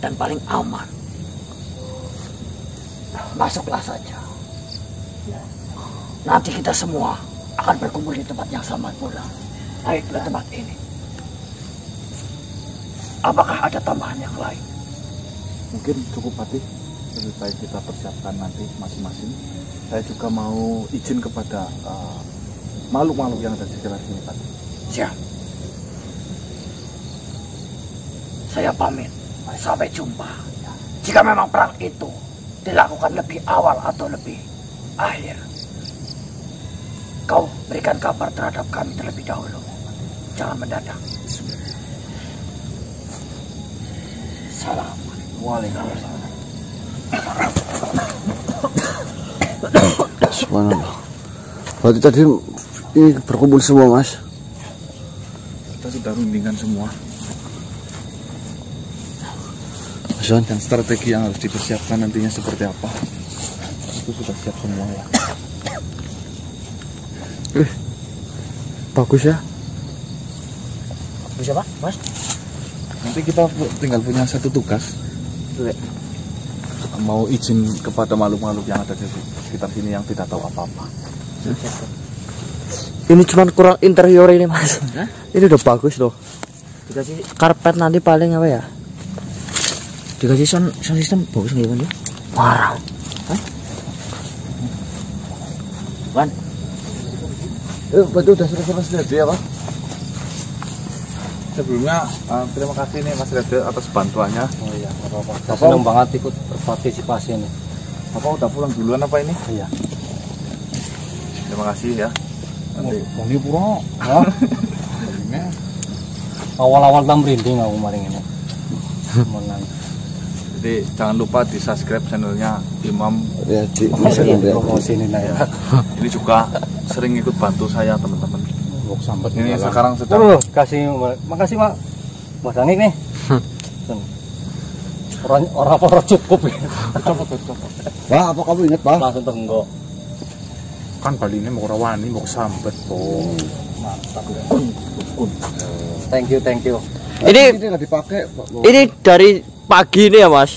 S5: dan paling aman. Masuklah saja. Nanti kita semua akan berkumpul di tempat yang sama pula. Baik, di tempat ini. Apakah ada tambahan yang lain?
S3: Mungkin cukup Pati. Lebih baik kita persiapkan nanti masing-masing. Saya juga mau izin kepada makhluk-makhluk yang ada di sekitar sini Pati.
S5: Siap. Saya pamit. Sampai jumpa. Jika memang perang itu dilakukan lebih awal atau lebih akhir, kau berikan kabar terhadap kami terlebih dahulu. Jangan mendadak. Salam. Waalaikumsalam.
S1: Subhanallah. Berarti tadi ini berkumpul semua, Mas.
S3: Kita sudah rundingkan semua.
S1: Mas,
S3: Dan strategi yang harus dipersiapkan nantinya seperti apa, itu sudah siap semua ya.
S2: Bagus ya.
S5: Bisa Pak, Mas?
S3: Nanti kita tinggal punya satu tugas. Mau izin kepada makhluk-makhluk yang ada di sekitar sini yang tidak tahu apa-apa.
S2: Ini cuma kurang interior ini Mas.
S4: Hah?
S2: Ini udah bagus loh.
S4: Dikasih
S2: Karpet nanti paling apa ya?
S4: dikasih sound system bagus nggak Wan?
S2: Parah.
S4: Wan,
S1: betul udah selesai ya, Pak.
S3: Sebelumnya terima kasih nih Mas Rede atas bantuannya.
S6: Oh iya, nggak apa-apa. Saya senang banget ikut berpartisipasi ini.
S3: Bapak udah pulang duluan apa ini?
S6: Iya.
S3: Terima kasih ya. Nanti
S6: Bang Puro. Awal-awal tam merinding aku kemarin ini. Menang.
S3: Jadi jangan lupa di subscribe channelnya Imam.
S1: Ya, Ci.
S6: Promosi ini nah ya.
S3: Ini juga sering ikut bantu saya teman-teman.
S6: Bok sambat
S3: Ini sekarang sedang
S6: makasih Mak. Mas Angik nih. Orang cukup ya.
S1: Wah, apa kamu ingat, Pak?
S6: Langsung tenggok.
S3: kan Bali ini mau rawani mau sambet tuh.
S6: Mantap ya. Thank you.
S2: Ini
S1: nggak dipakai, Pak.
S2: ini dari pagi nih ya, Mas.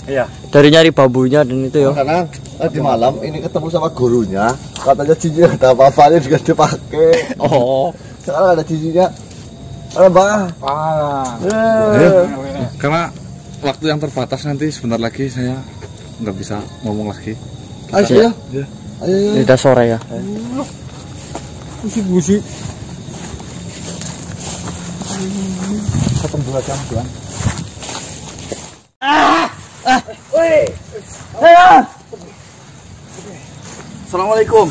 S3: Iya.
S2: Dari nyari bambunya dan itu ya.
S1: Karena di malam ini ketemu sama gurunya, katanya cincinnya ada apa-apa ini juga dipakai.
S2: Oh.
S1: Sekarang ada cincinnya. Ada Bang.
S3: Karena waktu yang terbatas nanti sebentar lagi saya nggak bisa ngomong lagi.
S1: Ayo,
S3: Ya.
S1: ayo.
S2: Ini udah sore ya.
S3: Busi. Ketemu dua jam tuan. Assalamualaikum.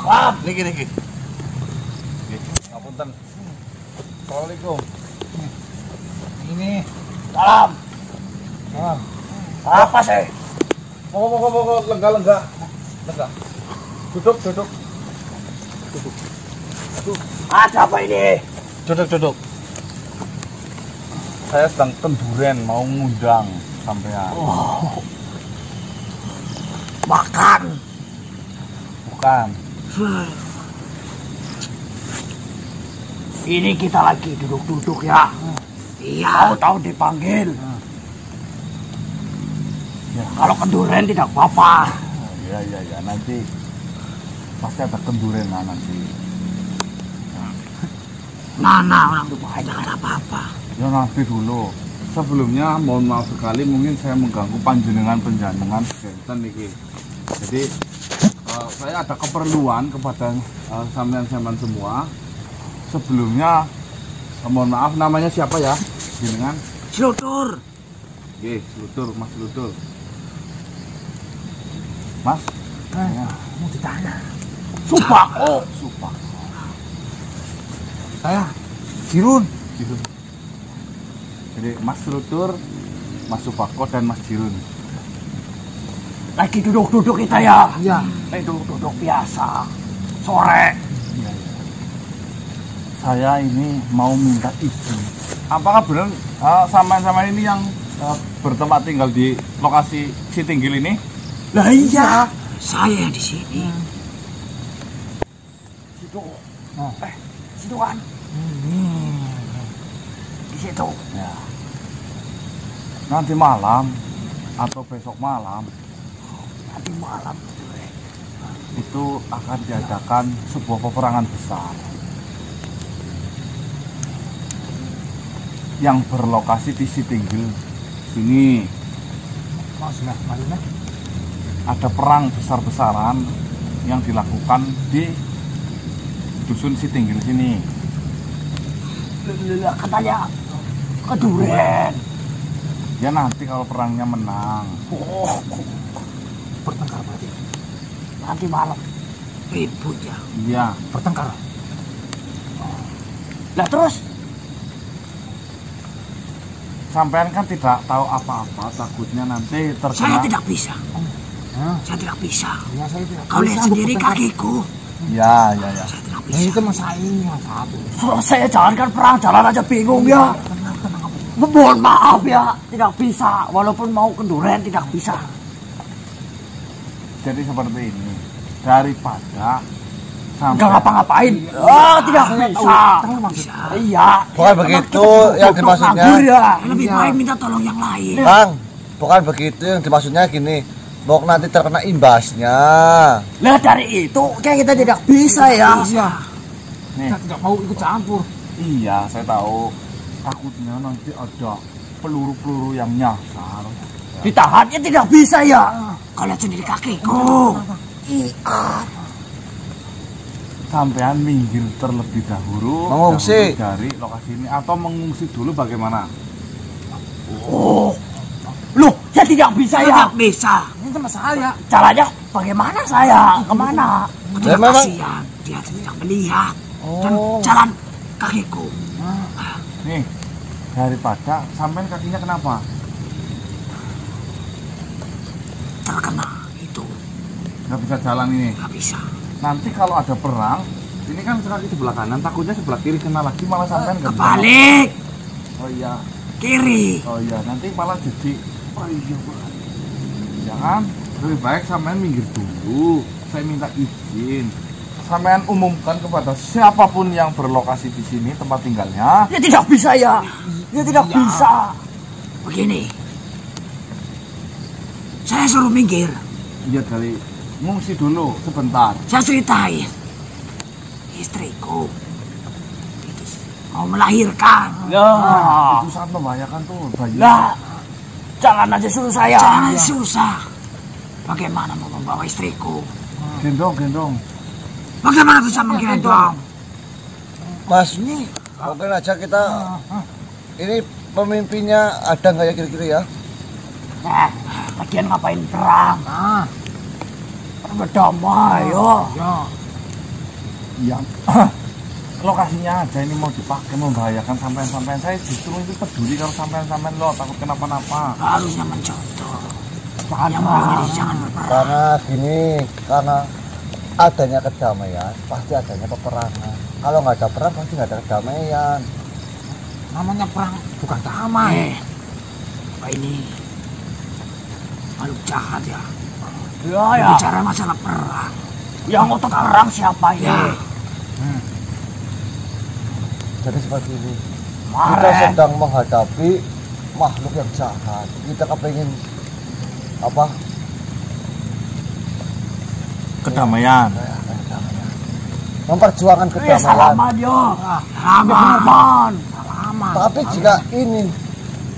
S3: Wah, niki. Ngapunten. Assalamualaikum.
S5: Ini salam. Apa sih?
S3: Mau lenggah. Duduk.
S5: Ada apa ini?
S3: Duduk. Saya sedang kenduren mau ngundang sampean.
S5: Makan.
S3: Bukan.
S5: Ini kita lagi duduk-duduk ya. Iya. Tahu dipanggil.
S3: Ya.
S5: Kalau kenduren tidak apa-apa.
S3: Iya, nanti pasti ada kenduren lah nanti.
S5: Mana orang tua jangan apa-apa.
S3: Ya nanti dulu. Sebelumnya mohon maaf sekali mungkin saya mengganggu panjenengan sekian niki. Jadi saya ada keperluan kepada sampean-sampean semua. Sebelumnya mohon maaf, namanya siapa ya? Jenengan?
S5: Slutur.
S3: Oke, Mas Lutur. Mas?
S5: Mau ditanya. Supako.
S3: Saya Jirun. Jadi Mas Lutur, Mas Supako dan Mas Jirun.
S5: Lagi duduk-duduk kita ya.
S3: Iya.
S5: Duduk-duduk biasa. Sore.
S3: Saya ini mau minta izin. Apakah benar sama ini yang bertempat tinggal di lokasi Sitinggil ini?
S5: Lah iya. Saya di sini. Situ. Situ kan. Di situ.
S3: Ya. Nanti malam atau besok malam
S5: Nanti malam.
S3: itu akan diadakan sebuah peperangan besar yang berlokasi di Sitinggil sini. Ada perang besar-besaran yang dilakukan di dusun Sitinggil sini.
S5: Katanya keduren.
S3: Ya nanti kalau perangnya menang.
S5: Bertengkar berarti. Nanti malam ribut ya.
S3: Iya.
S5: Bertengkar. Lah terus
S3: Sampean kan tidak tahu apa-apa, takutnya nanti
S5: saya
S3: terkena.
S5: tidak bisa. Saya tidak bisa. Kau lihat sendiri kakiku.
S3: Ya.
S5: Saya tidak bisa. Itu masalahnya satu. Saya jalankan perang, jalan aja bingung ya. Mohon maaf ya, tidak bisa. Walaupun mau kenduren tidak bisa.
S3: Jadi seperti ini, daripada
S5: Enggak ngapa-ngapain. Tidak bisa. Iya.
S1: Bukan begitu yang dimaksudnya.
S5: Ya. Lebih baik minta tolong yang lain.
S1: Bang, bukan begitu yang dimaksudnya gini. Mau nanti terkena imbasnya.
S5: Nah dari itu kayak kita tidak bisa ya.
S3: nih.
S5: Tidak mau ikut campur.
S3: Iya, saya tahu. Takutnya nanti ada peluru-peluru yang nyasar.
S5: Ditahannya tidak bisa ya. Kau lihat sendiri kakiku. Iya.
S3: Sampean minggir terlebih dahulu
S1: Mengungsi.
S3: dari lokasi ini atau mengungsi dulu bagaimana?
S5: Loh, saya tidak bisa ya. Tidak bisa. Ini sama saya. Caranya bagaimana saya? Kemana?
S1: Ya,
S5: Tidak
S1: memang.
S5: kasihan. Dia tidak melihat. Dan jalan kakiku.
S3: Nih, daripada sampean kakinya kenapa?
S5: Terkena itu.
S3: Nggak bisa jalan ini.
S5: Nggak bisa.
S3: Nanti kalau ada perang, ini kan kaki sebelah kanan, takutnya sebelah kiri kena lagi malah sampean nggak bisa.
S5: Kebalik.
S3: Oh iya.
S5: Kiri.
S3: Oh iya, nanti malah jadi. Oh iya, Pak. Ya kan? Lebih baik sampean minggir dulu. Saya minta izin. Sampean umumkan kepada siapapun yang berlokasi di sini tempat tinggalnya.
S5: Ya tidak bisa ya. Ya tidak bisa. Begini. Saya suruh minggir.
S3: Iya kali. Ngungsi dulu sebentar.
S5: Saya ceritain. Istriku itu mau melahirkan.
S3: Ya, itu sangat membahayakan tuh bayi.
S5: Lah, jangan aja suruh saya. Jangan susah. Bagaimana mau membawa istriku?
S3: Gendong.
S5: Bagaimana bisa menggendong?
S1: Mas, mungkin aja kita ini pemimpinnya ada nggak ya kira-kira ya?
S5: Lagian ngapain perang? Berdamai, yo.
S3: Iya. Lokasinya aja ini mau dipakai membahayakan sampean-sampean. Saya justru itu peduli kalau sampean-sampean lo takut kenapa-napa.
S5: Harusnya mencontoh. Yang mau jadi jangan berperang.
S1: Karena gini, karena adanya kedamaian pasti adanya peperangan. Kalau nggak ada perang pasti nggak ada kedamaian.
S5: Namanya perang bukan damai. Apa ini? Makhluk jahat ya. Ya. Bicara masalah perang. Yang otot perang siapa ya?
S1: Jadi seperti ini. Kita sedang menghadapi makhluk yang jahat. Kita kepengen apa?
S3: Kedamaian.
S1: Memperjuangkan kedamaian.
S5: Salaman yo. Salaman.
S1: Tapi jika ini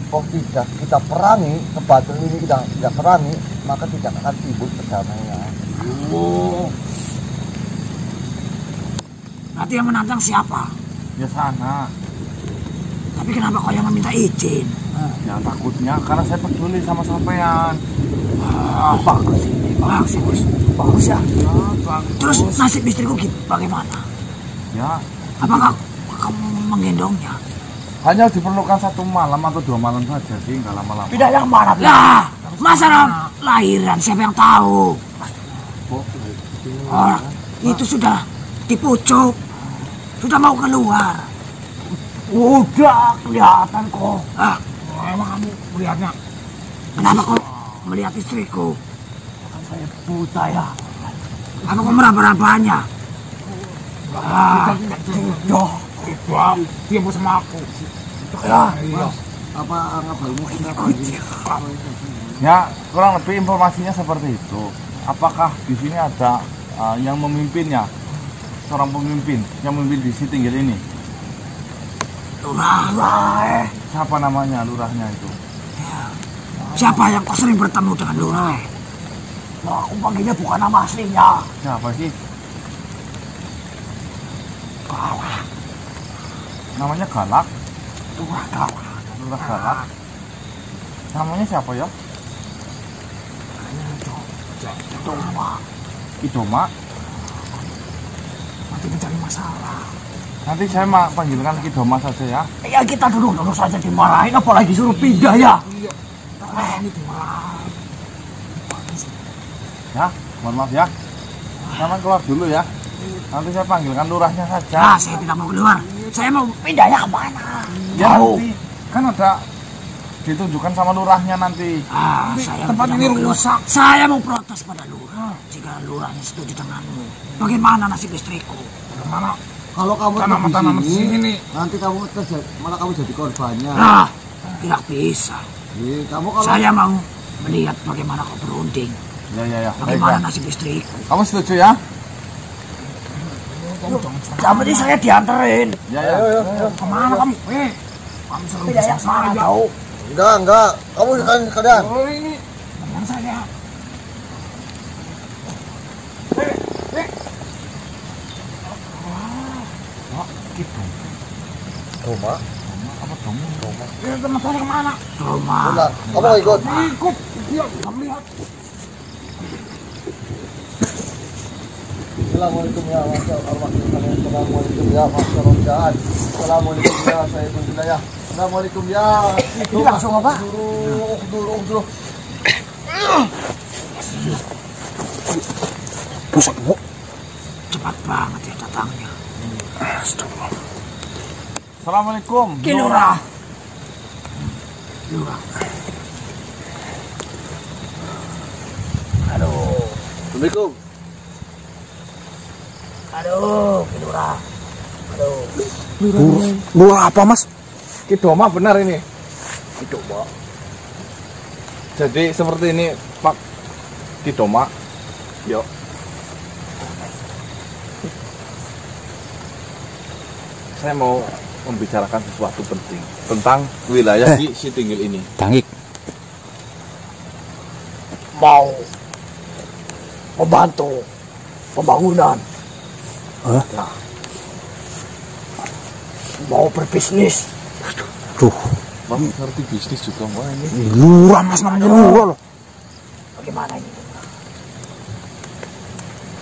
S1: tidak kita perangi, kebatilan ini kita tidak perangi, maka tidak akan timbul kedamaian.
S5: Nanti yang menantang siapa?
S3: Ya sana.
S5: Tapi kenapa kau yang meminta izin?
S3: Ya takutnya karena saya peduli sama sampean.
S5: Bagus ini, bagus ya. Terus nasib istriku bagaimana?
S3: Ya.
S5: Apakah kamu menggendongnya?
S3: Hanya diperlukan 1 malam atau 2 malam saja sih, nggak lama-lama.
S5: Tidak yang mana? Lah, masalah lahiran siapa yang tahu? Orang itu sudah dipucuk, sudah mau keluar. Udah kelihatan kok. Emang kamu melihatnya? Kenapa kok melihat istriku? Kan saya buta ya. Apa kau meraba-rabanya? Sudah, dia mau sama aku. Ya,
S1: Apa ngabalmu
S3: Ya, kurang lebih informasinya seperti itu. Apakah di sini ada yang memimpinnya? Seorang pemimpin yang memimpin di sini tinggal ini?
S5: Lurah.
S3: Siapa namanya lurahnya itu?
S5: Siapa yang kau sering bertemu dengan Lurah? Nah, aku panggilnya bukan nama aslinya.
S3: Siapa sih?
S5: Galak.
S3: Namanya Galak?
S5: Lurah Galak.
S3: Lurah Galak? Namanya siapa ya? Idoma?
S5: Nanti mencari masalah.
S3: Nanti saya panggilkan Idoma saja ya.
S5: Ya kita duduk saja dimarahin, apalagi suruh pindah ya. Ini dimarahin.
S3: Ya, mohon maaf ya. Jangan keluar dulu ya. Nanti saya panggilkan lurahnya saja.
S5: Nah, saya tidak mau keluar. Saya mau pindahnya kemana?
S3: Ya nanti kan ada ditunjukkan sama lurahnya nanti.
S5: Saya tempat ini rusak. Saya mau protes pada lurah. Jika lurahnya setuju denganmu, bagaimana nasib istriku?
S3: Mana?
S1: Kalau kamu
S3: Tanam
S1: di sini,
S3: sini.
S1: nanti kamu malah kamu jadi korbannya.
S5: Nah, tidak bisa.
S1: Kamu kalau
S5: Saya mau melihat bagaimana kau berunding.
S3: Ya.
S5: Bagaimana
S3: Baik,
S5: nasib istriku?
S3: kamu setuju ya?
S5: Kamu ini saya dianterin.
S3: Ya.
S5: Kemana kamu? Kamu suruh bisa sana jauh.
S1: enggak, kamu sekalian.
S5: Dengan saya.
S1: Roma,
S5: Teman saya kemana? Rumah.
S1: benar. Kamu mau ikut?
S5: Ikut. Iya, kamu lihat.
S1: Assalamualaikum ya Assalamualaikum ya Masyarakat. Assalamualaikum ya Sayyidul Wilayah. Assalamualaikum ya.
S5: Ini langsung apa?
S1: Dulu.
S5: Pusat bu. Cepat banget ya datangnya.
S3: Assalamualaikum.
S5: Kilurah. Lurah. Aduh.
S1: Assalamualaikum.
S5: Aduh, Kilurah. Aduh.
S3: Lurah apa mas? Kidoma benar ini.
S5: Kidoma.
S3: Jadi seperti ini Pak Kidoma. Yuk. Saya mau membicarakan sesuatu penting tentang wilayah di Sitinggil ini.
S4: Tangik.
S5: Mau membantu pembangunan. Nah, mau berbisnis.
S4: Duh,
S3: Mas ngerti bisnis juga Mbak ini.
S4: lurah mas namanya lurah loh.
S5: Bagaimana ini?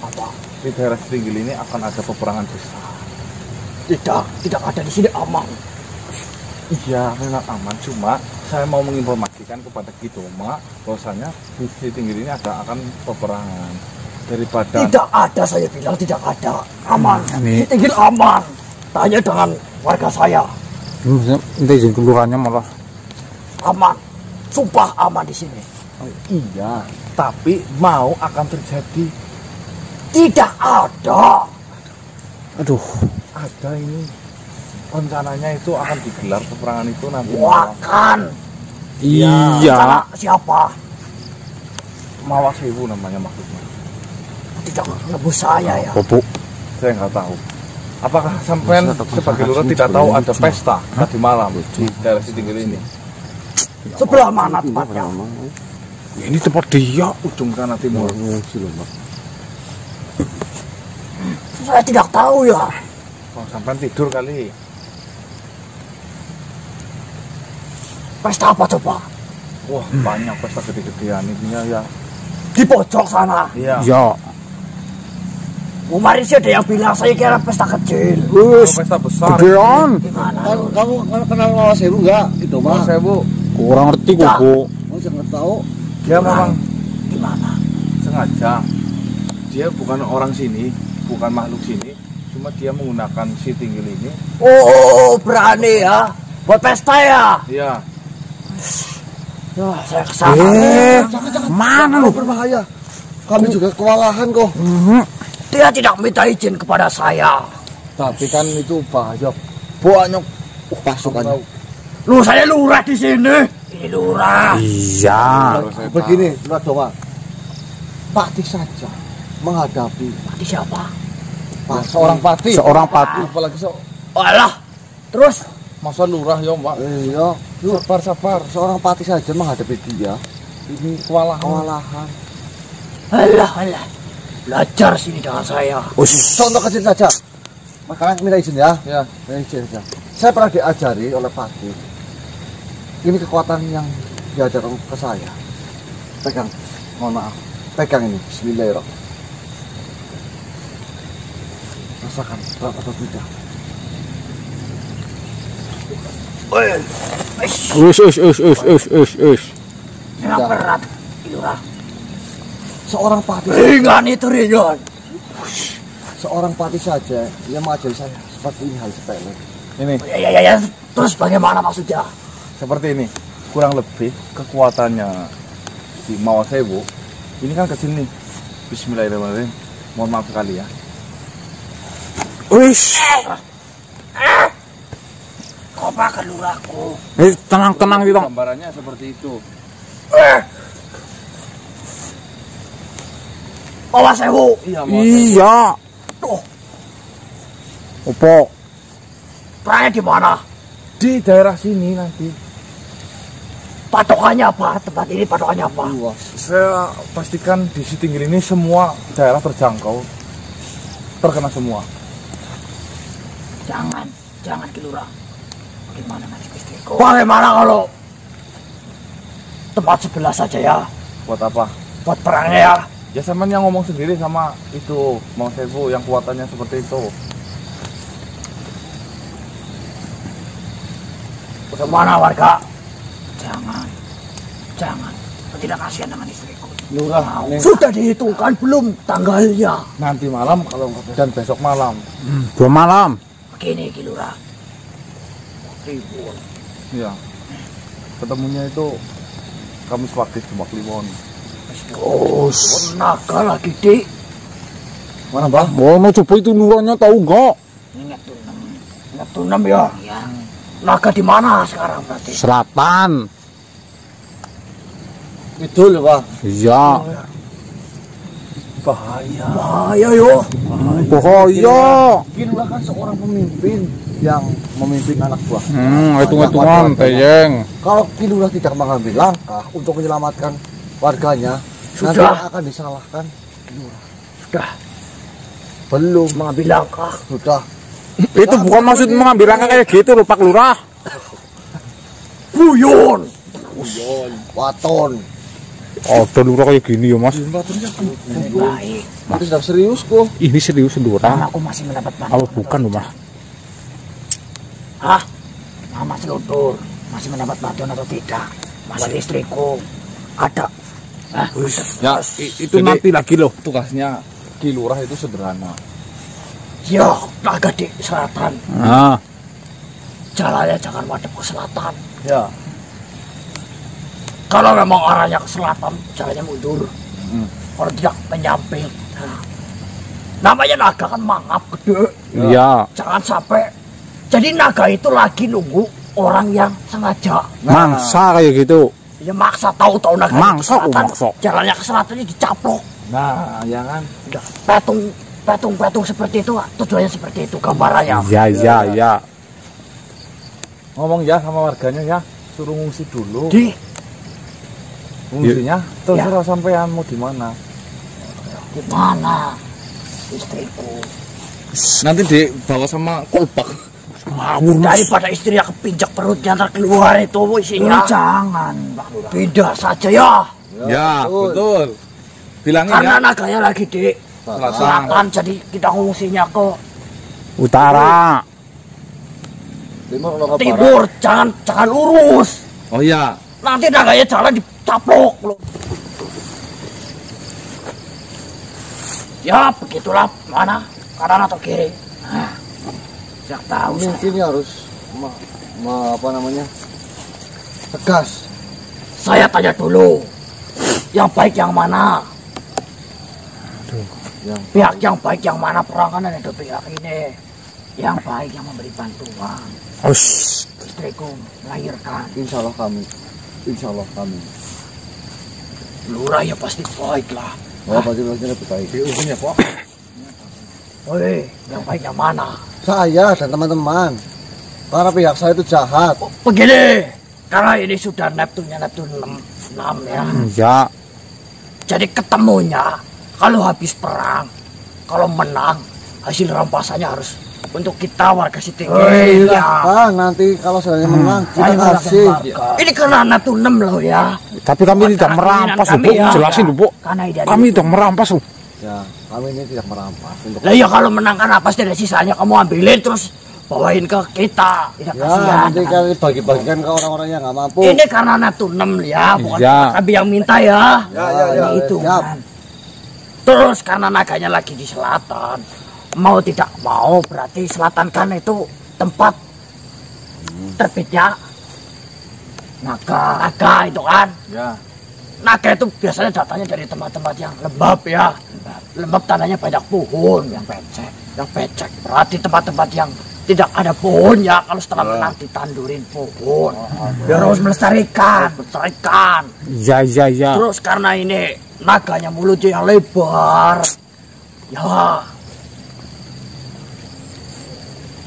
S5: Apa?
S3: Di daerah Sitinggil ini akan ada peperangan besar.
S5: Tidak ada di sini aman.
S3: Iya, memang aman. Cuma saya mau menginformasikan kepada Kidoma bahwasanya di Sitinggil ini akan peperangan. Daripada
S5: Tidak ada, saya bilang tidak ada. Aman.
S4: Ini-
S5: Tinggal aman. Tanya dengan warga saya.
S4: Minta izin kelurahannya malah.
S5: Aman. Sumpah aman di sini.
S3: iya, tapi mau akan terjadi.
S5: Tidak ada.
S4: Aduh,
S3: Ada ini rencananya itu akan digelar peperangan itu nanti
S5: Wakan.
S4: iya.
S5: Sana siapa?
S3: Mawasewu namanya maksudnya.
S5: Tidak nebus saya ya.
S4: Bobo.
S3: Saya nggak tahu. Apakah sampean sebagai lurah tidak tahu ada pesta tadi malam di daerah Sitinggil ini?
S5: Sebelah mana tempatnya?
S3: Ini tempat dia ujung sana timur.
S5: Saya tidak tahu ya.
S3: Oh, sampean tidur kali.
S5: Pesta apa coba?
S3: Wah, banyak pesta gede-gedean intinya ya.
S5: Di pojok sana.
S3: Iya.
S4: Ya.
S5: Kemarin sih ada yang bilang saya kira pesta kecil.
S4: Wis,
S3: Pesta besar.
S4: gedean.
S5: Gimana?
S1: Kamu kenal Mawasewu enggak? Gitu mah.
S3: Mawasewu.
S4: Kurang ngerti Bobo.
S1: Oh, jangan tahu.
S3: Dia memang
S5: Gimana?
S3: sengaja. Dia bukan orang sini, bukan makhluk sini. Cuma dia menggunakan Sitinggil ini.
S5: Oh, berani ya. Buat pesta ya.
S3: Iya.
S5: Wah, saya kesana.
S4: Mana lu?
S1: Berbahaya. Kami juga kewalahan kok.
S5: Dia tidak minta izin kepada saya.
S1: Tapi kan itu bahaya. Banyak pasukannya.
S5: Lu saya lurah di sini. Ini lurah.
S4: Iya.
S1: Begini, Lurah Doma. Pati saja menghadapi
S5: Mati siapa?
S1: seorang pati.
S4: Seorang pati.
S1: Apalagi
S5: Alah. Terus
S3: Masa lurah ya, Mbak?
S1: iya,
S3: Sabar.
S1: seorang pati saja menghadapi dia. Ini kewalahan.
S5: alah. Belajar sini dengan saya.
S1: Contoh kecil saja. Makanya minta izin ya.
S3: Ya.
S1: Minta izin saja. Saya pernah diajari oleh pati. Ini kekuatan yang diajarkan ke saya. Pegang. Mohon maaf. Pegang ini. Bismillahirrahmanirrahim. Rasakan berat atau tidak.
S4: Us.
S5: Memang berat. Lurah.
S1: Seorang pati.
S5: Ringan itu ringan.
S1: Seorang pati saja yang mengajari saya seperti ini hal sepele.
S3: Ini
S5: Ya. Terus bagaimana maksudnya?
S3: seperti ini. Kurang lebih kekuatannya di Mawasewu. Ini kan kecil nih. Bismillahirrahmanirrahim. Mohon maaf sekali ya.
S4: Wis.
S5: Kau makan lurahku.
S4: Tenang gitu.
S3: Gambarannya seperti itu.
S5: Mawasewu.
S3: Iya,
S4: Iya.
S5: Tuh,
S4: Opo.
S5: perangnya di mana?
S3: Di daerah sini nanti.
S5: Patokannya apa? Tempat ini patokannya apa?
S3: Saya pastikan di Sitinggil ini semua daerah terjangkau. Terkena semua.
S5: Jangan ke lurah. Bagaimana nanti istriku? Bagaimana kalau tempat sebelah saja ya?
S3: Buat apa?
S5: Buat perangnya ya.
S3: Ya Semen yang ngomong sendiri sama itu Mang Sebu yang kuatannya seperti itu.
S5: Bagaimana warga? Jangan. Tidak kasihan dengan istriku.
S1: Lurah,
S5: Sudah dihitungkan belum tanggalnya?
S3: Nanti malam kalau dan besok malam.
S4: 2 malam.
S5: Begini Kilura. Ribut.
S3: Iya. Ketemunya itu Kamis Wage Jumat Kliwon.
S5: Terus naga lagi dik.
S3: Mana Bang?
S4: Oh, mau coba itu lurahnya tahu nggak?
S5: Ingat tunem ya. Iya. Naga di mana sekarang berarti?
S4: Selatan.
S1: itu loh Pak.
S4: Iya.
S5: Bahaya yo.
S4: Bahaya.
S1: Kilura kan seorang pemimpin yang memimpin anak buah.
S4: Hitung-hitungan teyeng.
S1: Kalau Kilura tidak mengambil langkah untuk menyelamatkan warganya, nanti
S5: Sudah.
S1: akan disalahkan Kilura.
S5: Sudah
S1: Belum,
S5: mengambil langkah.
S1: sudah.
S4: Itu bukan maksud mengambil langkah kayak gitu loh Pak Lurah.
S5: Buyon.
S1: Waton.
S4: Oh, lurah kayak gini ya Mas.
S5: Baik.
S1: Itu sudah serius kok.
S4: Ini serius lurah.
S5: Aku masih mendapat
S4: Oh,
S5: bantuan.
S4: bukan loh Mas.
S5: Hah? Mama Selutur masih mendapat bantuan atau tidak? Masih istriku ada. Hah?
S3: Ya,
S4: Itu nanti lagi loh.
S3: tugasnya Kilurah itu sederhana.
S5: Ya, naga di selatan.
S4: Nah,
S5: Jalannya jangan madep ke selatan.
S3: Ya.
S5: Kalau memang arahnya ke selatan, jalannya mundur. Kalau tidak menyamping. Nah, namanya naga kan mangap gede.
S4: iya.
S5: Jangan sampai. Jadi naga itu lagi nunggu orang yang sengaja.
S4: Mangsa kayak gitu.
S5: Ya maksa tahu-tahu naga
S4: Mangsa,
S5: ke selatan.
S4: maksa.
S5: Jalannya ke selatan dicaplok.
S3: Nah, ya kan.
S5: Udah petung seperti itu, tujuannya seperti itu gambarannya.
S4: Iya.
S3: Ngomong ya sama warganya ya, suruh ngungsi dulu.
S5: Di
S3: Ngungsinya terserah sampean mau di mana.
S5: mana istriku?
S3: Nanti dibawa sama kolbak.
S5: Daripada istrinya kepinjak perutnya ntar keluar itu isinya. Jangan, beda saja ya.
S3: Ya, betul. Bilangin
S5: Karena
S3: ya.
S5: naganya lagi di selatan, jadi kita ngungsinya ke
S4: Utara.
S1: Timur atau ke barat?
S5: timur. Jangan lurus.
S3: Oh iya.
S5: Nanti naganya jalan dicaplok loh. Ya begitulah, mana kanan atau kiri. Nah, tidak tahu saya.
S1: Mungkin ya harus apa namanya, tegas.
S5: Saya tanya dulu, yang baik yang mana? Pihak yang baik yang mana? Peranganan itu pihak ini. Yang baik yang memberi bantuan. Istriku melahirkan.
S1: Insya Allah kami.
S5: Lurah ya pasti baik lah.
S1: Oh, pasti lebih baik.
S3: Diukunya kok.
S5: Woi, yang baik yang mana?
S1: Saya dan teman-teman. Karena pihak saya itu jahat.
S5: Oh, begini, karena ini sudah Neptun 6 ya.
S4: Ya.
S5: Jadi ketemunya kalau habis perang, kalau menang hasil rampasannya harus untuk kita warga Siting.
S1: Iya. Nanti kalau seandainya menang, kita kasih.
S5: Ini karena Neptun 6 loh ya.
S4: Tapi kami tidak merampas, Bu. Jelasin, Bu.
S5: Karena ide
S4: Kami tidak merampas, Bu.
S1: Ya, kami ini tidak merampas. Untuk
S5: Lah ya kalau menang kan apa sih, dari sisanya kamu ambilin terus bawain ke kita. Tidak
S1: ya,
S5: kasihan.
S1: nanti kali bagi-bagikan ke orang-orang yang nggak mampu.
S5: Ini karena Neptun 6 ya, bukan
S4: Iya.
S5: kami yang minta ya.
S1: Ya.
S5: Itu
S1: Siap.
S5: kan. Terus karena naganya lagi di selatan, mau tidak mau berarti selatan kan itu tempat terbitnya naga itu kan.
S3: Ya.
S5: Naga itu biasanya datangnya dari tempat-tempat yang lembab ya. Lembab tanahnya banyak pohon yang becek. Berarti tempat-tempat yang tidak ada pohon ya, kalau setelah menang ditandurin pohon. Biar harus melestarikan.
S4: Ya.
S5: Terus karena ini naganya mulutnya yang lebar, ya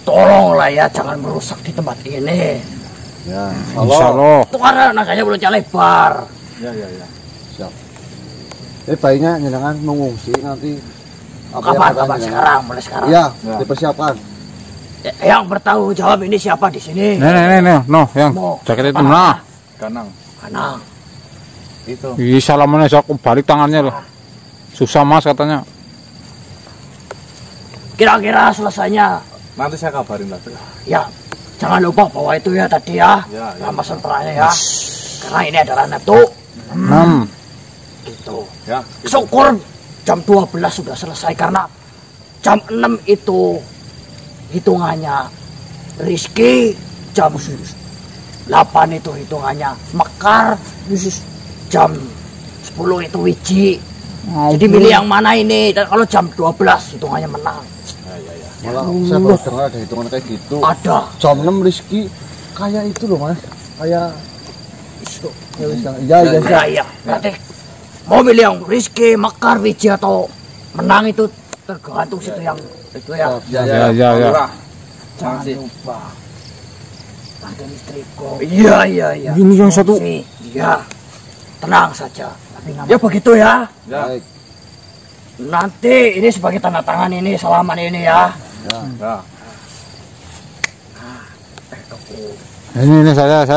S5: tolonglah ya jangan merusak di tempat ini.
S1: Ya,
S4: Insya Allah.
S5: Itu karena naganya mulutnya lebar.
S1: Ya. Siap. Baiknya jangan mengungsi nanti.
S5: Kapan
S1: katanya.
S5: sekarang? Mulai sekarang.
S1: Iya, dipersiapkan.
S5: Yang bertanggung jawab ini siapa di sini?
S4: Nih, yang
S5: Mau
S4: jaket itu
S5: apa?
S4: nah.
S3: Kanang.
S5: Kanang.
S3: Itu.
S4: Salamannya saya balik tangannya loh.
S7: Susah Mas katanya.
S5: Kira-kira selesainya
S3: Nanti saya kabarin lagi.
S5: ya jangan lupa bawa itu ya tadi ya,
S3: Ya, ya.
S5: nama sentralnya ya. Karena ini adalah netu.
S7: 6.
S5: Gitu.
S3: Ya.
S5: Syukur jam 12 sudah selesai karena jam 6 itu hitungannya Rizky, jam 8 itu hitungannya Mekar, jam 10 itu Wiji. Jadi milih yang mana ini? Dan kalau jam 12 hitungannya menang.
S1: Malah saya baru dengar ada hitungan kayak gitu.
S5: Ada.
S1: Jam 6 Rizky kayak itu loh Mas. Kayak ya.
S5: Ya. Nanti mau milih yang Rizky, Mekar, Wiji atau menang itu tergantung situ yang itu ya.
S7: Ya.
S5: Jangan lupa. Ada istriku. Iya.
S7: Ini yang satu.
S5: Iya. Tenang saja. Ya begitu ya.
S1: Baik.
S5: Nanti ini sebagai tanda tangan ini salaman ini ya.
S3: Ya.
S7: Ini saya.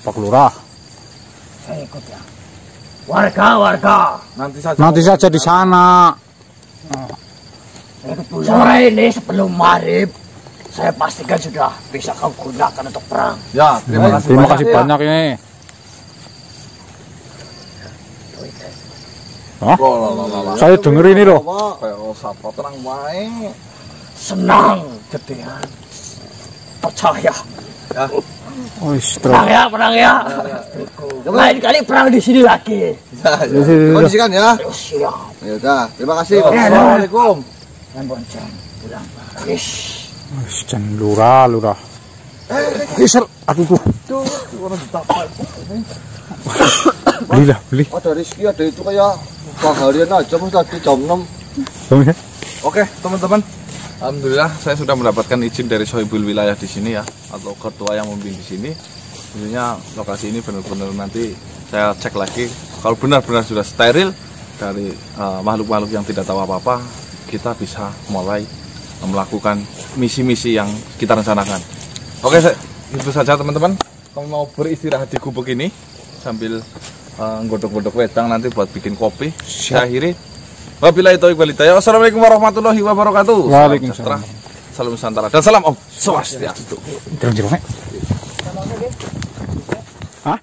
S7: Pak Lurah.
S5: Saya ikut ya. Warga.
S3: Nanti saja
S7: di sana.
S5: Saya ikut dulu. Sore ini sebelum maghrib saya pastikan sudah bisa kau gunakan untuk perang.
S3: Ya,
S7: Terima kasih banyak ini. Hah? Saya denger ini loh.
S3: Kayak sapa terang wae.
S5: Senang gedean. Percaya. Perang ya. Lain kali perang di sini lagi.
S1: Kondisikan ya.
S5: Siap.
S1: Ya udah, terima kasih.
S3: Assalamualaikum.
S5: Dan bonceng pulang.
S7: Jan Lurah. Geser. Aduh. Beli.
S1: Ada Rizky, ada itu kayak harian aja Mas tadi jam 6.
S3: Oke, teman-teman. Alhamdulillah saya sudah mendapatkan izin dari Sohibul Wilayah di sini ya, atau ketua yang memimpin di sini. Tentunya lokasi ini benar-benar nanti saya cek lagi. Kalau benar-benar sudah steril dari makhluk-makhluk yang tidak tahu apa-apa, kita bisa mulai melakukan misi-misi yang kita rencanakan. Oke, itu saja teman-teman. Kami mau beristirahat di gubuk ini sambil godok-godok wedang nanti buat bikin kopi. Saya akhiri. Wabillahi taufiq wal hidayah. Wassalamualaikum warahmatullahi wabarakatuh.
S7: Waalaikumsalam.
S3: Salam Nusantara dan salam Om Swastiastu.
S7: Jeruk-jeruk. Hah?